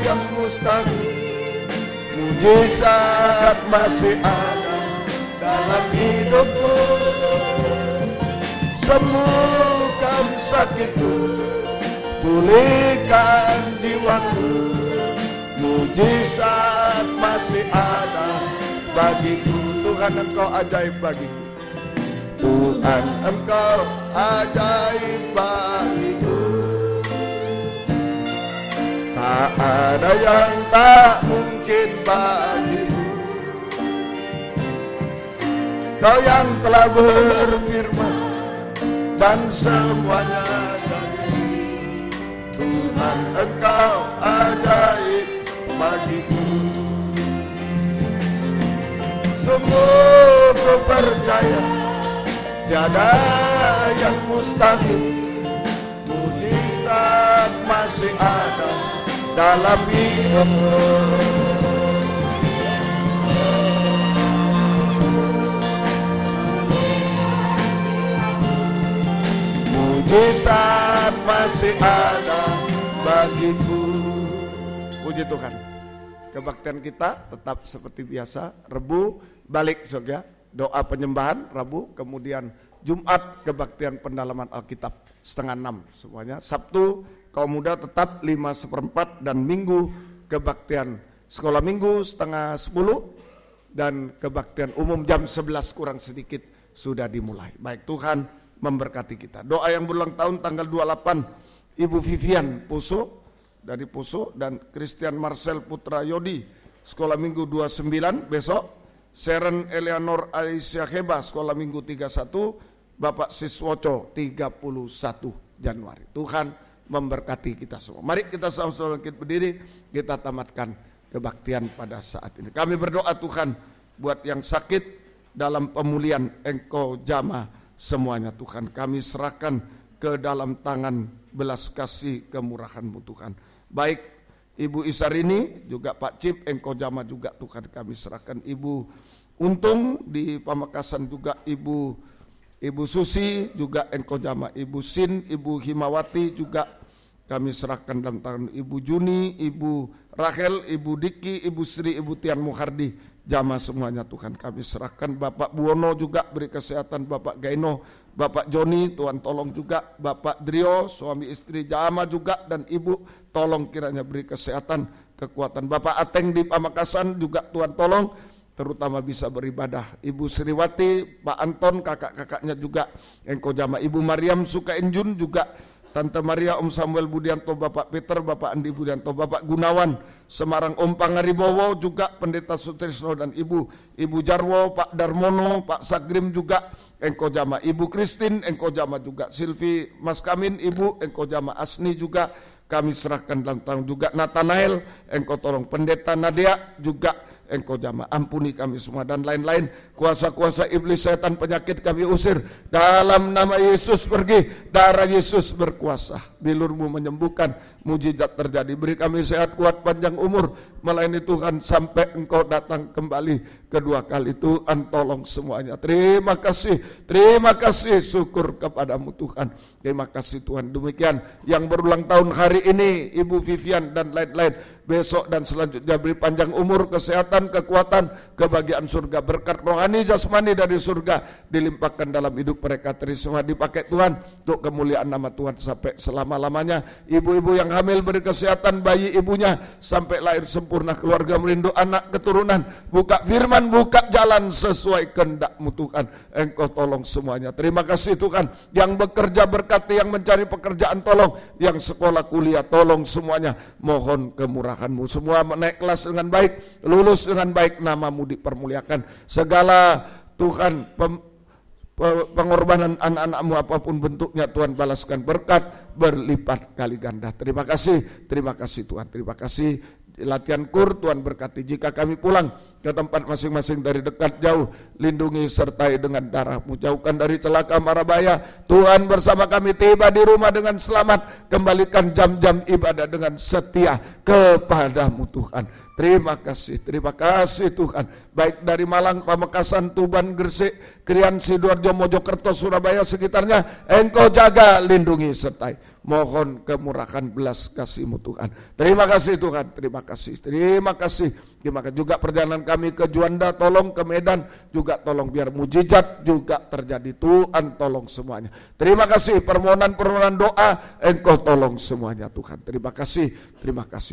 yang mustahil. Mujizat masih ada dalam hidupku. Sembuhkan sakitku, pulihkan jiwaku. Mujizat masih ada bagiku. Tuhan Engkau ajaib bagiku. Tuhan Engkau ajaib bagiku. Tak ada yang tak mungkin bagimu. Kau yang telah berfirman dan semuanya jadi. Tuhan Engkau ajaib bagiku. Sungguh ku percaya tiada yang mustahil. Mujizat masih ada dalam hidupmu. Mujizat masih ada bagiku. Puji Tuhan. Kebaktian kita tetap seperti biasa. Rebu balik saja, doa penyembahan Rabu, kemudian Jumat kebaktian pendalaman Alkitab 5:30 semuanya. Sabtu kaum muda tetap 5:15 dan Minggu kebaktian sekolah Minggu 9:30 dan kebaktian umum jam 11 kurang sedikit sudah dimulai. Baik, Tuhan memberkati kita. Doa yang berulang tahun tanggal 28 Ibu Vivian Poso dari Poso dan Christian Marcel Putra Yodi sekolah Minggu 29 besok. Seren Eleanor Alicia Heba sekolah Minggu 31, Bapak Siswoco 31 Januari. Tuhan memberkati kita semua. Mari kita sama-sama bangkit berdiri, kita tamatkan kebaktian pada saat ini. Kami berdoa Tuhan buat yang sakit dalam pemulihan Engkau jamah semuanya Tuhan. Kami serahkan ke dalam tangan belas kasih kemurahan-Mu Tuhan. Baik Ibu Isarini, juga Pak Cip, Engkau jamah juga Tuhan kami serahkan. Ibu Untung di Pamekasan juga Ibu Susi juga Engkau jamah. Ibu Sin, Ibu Himawati juga kami serahkan dalam tangan. Ibu Juni, Ibu Rahel, Ibu Diki, Ibu Sri, Ibu Tian Muhardi, jamah semuanya Tuhan kami serahkan. Bapak Buwono juga beri kesehatan, Bapak Gaino, Bapak Joni, Tuhan tolong juga. Bapak Drio, suami istri jamah juga dan Ibu tolong kiranya beri kesehatan. kekuatan. Bapak Ateng di Pamekasan juga Tuhan tolong, terutama bisa beribadah. Ibu Sriwati, Pak Anton, kakak-kakaknya juga Engkau jamah. Ibu Mariam Sukainjun juga, Tante Maria, Om Samuel Budianto, Bapak Peter, Bapak Andi Budianto, Bapak Gunawan Semarang, Om Pangaribowo juga, Pendeta Sutrisno dan Ibu Jarwo, Pak Darmono, Pak Sagrim juga Engkau jamah. Ibu Kristin Engkau jamah juga. Silvi Mas Kamin, Ibu Engkau jamah. Asni juga kami serahkan dalam tangan juga. Nathanael Engkau tolong. Pendeta Nadia juga Engkau jamah. Ampuni kami semua dan lain-lain. Kuasa-kuasa iblis, setan, penyakit kami usir. Dalam nama Yesus pergi. Darah Yesus berkuasa. Bilur-Mu menyembuhkan. Mujizat terjadi. Beri kami sehat, kuat, panjang umur. Melayani Tuhan sampai Engkau datang kembali kedua kali. Tuhan tolong semuanya. Terima kasih, syukur kepadamu Tuhan. Terima kasih Tuhan. Demikian yang berulang tahun hari ini, Ibu Vivian dan lain-lain. Besok dan selanjutnya beri panjang umur, kesehatan, kekuatan, kebahagiaan surga, berkat rohani, jasmani dari surga dilimpahkan dalam hidup mereka. Semua dipakai Tuhan untuk kemuliaan nama Tuhan sampai selama-lamanya. Ibu-ibu yang hamil beri kesehatan bayi ibunya sampai lahir sempurna, keluarga merindu anak keturunan. Buka firman, buka jalan sesuai kehendak-Mu Tuhan. Engkau tolong semuanya. Terima kasih Tuhan. Yang bekerja berkati, yang mencari pekerjaan tolong, yang sekolah kuliah tolong semuanya. Mohon kemurahan-Mu. Semua naik kelas dengan baik, lulus dengan baik, nama-Mu dipermuliakan. Segala Tuhan pengorbanan anak-anak-Mu apapun bentuknya Tuhan balaskan berkat berlipat kali ganda. Terima kasih Tuhan. Terima kasih. Latihan kur Tuhan berkati. Jika kami pulang ke tempat masing-masing dari dekat jauh, lindungi sertai dengan darah-Mu. Jauhkan dari celaka mara bahaya. Tuhan bersama kami tiba di rumah dengan selamat. Kembalikan jam-jam ibadah dengan setia kepadamu Tuhan. Terima kasih Tuhan. Baik dari Malang, Pamekasan, Tuban, Gresik, Krian, Sidoarjo, Mojokerto, Surabaya sekitarnya, Engkau jaga, lindungi, sertai. Mohon kemurahan belas kasih-Mu Tuhan. Terima kasih Tuhan. Terima kasih. Juga perjalanan kami ke Juanda, tolong ke Medan, juga tolong biar mujizat juga terjadi. Tuhan tolong semuanya. Terima kasih. Permohonan doa, Engkau tolong semuanya Tuhan. Terima kasih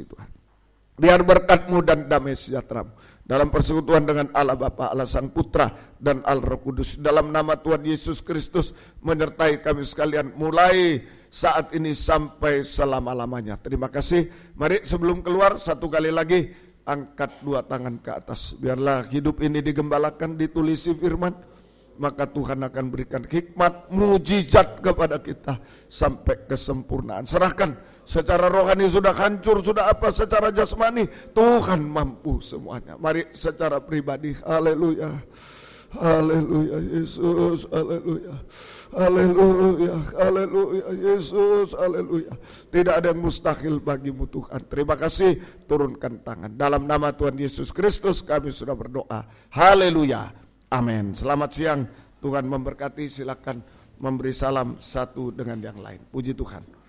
Tuhan. Biar berkat-Mu dan damai sejahtera-Mu dalam persekutuan dengan Allah Bapa, Allah Sang Putra dan Allah Roh Kudus, dalam nama Tuhan Yesus Kristus menyertai kami sekalian mulai saat ini sampai selama-lamanya. Terima kasih. Mari sebelum keluar satu kali lagi angkat dua tangan ke atas. Biarlah hidup ini digembalakan, ditulisi firman, maka Tuhan akan berikan hikmat, mujizat kepada kita sampai kesempurnaan. Serahkan. Secara rohani sudah hancur, sudah apa, secara jasmani Tuhan mampu semuanya. Mari secara pribadi, haleluya, haleluya Yesus, haleluya, haleluya, haleluya Yesus, haleluya. Tidak ada yang mustahil bagimu Tuhan. Terima kasih. Turunkan tangan. Dalam nama Tuhan Yesus Kristus kami sudah berdoa. Haleluya, amin. Selamat siang, Tuhan memberkati. Silakan memberi salam satu dengan yang lain. Puji Tuhan.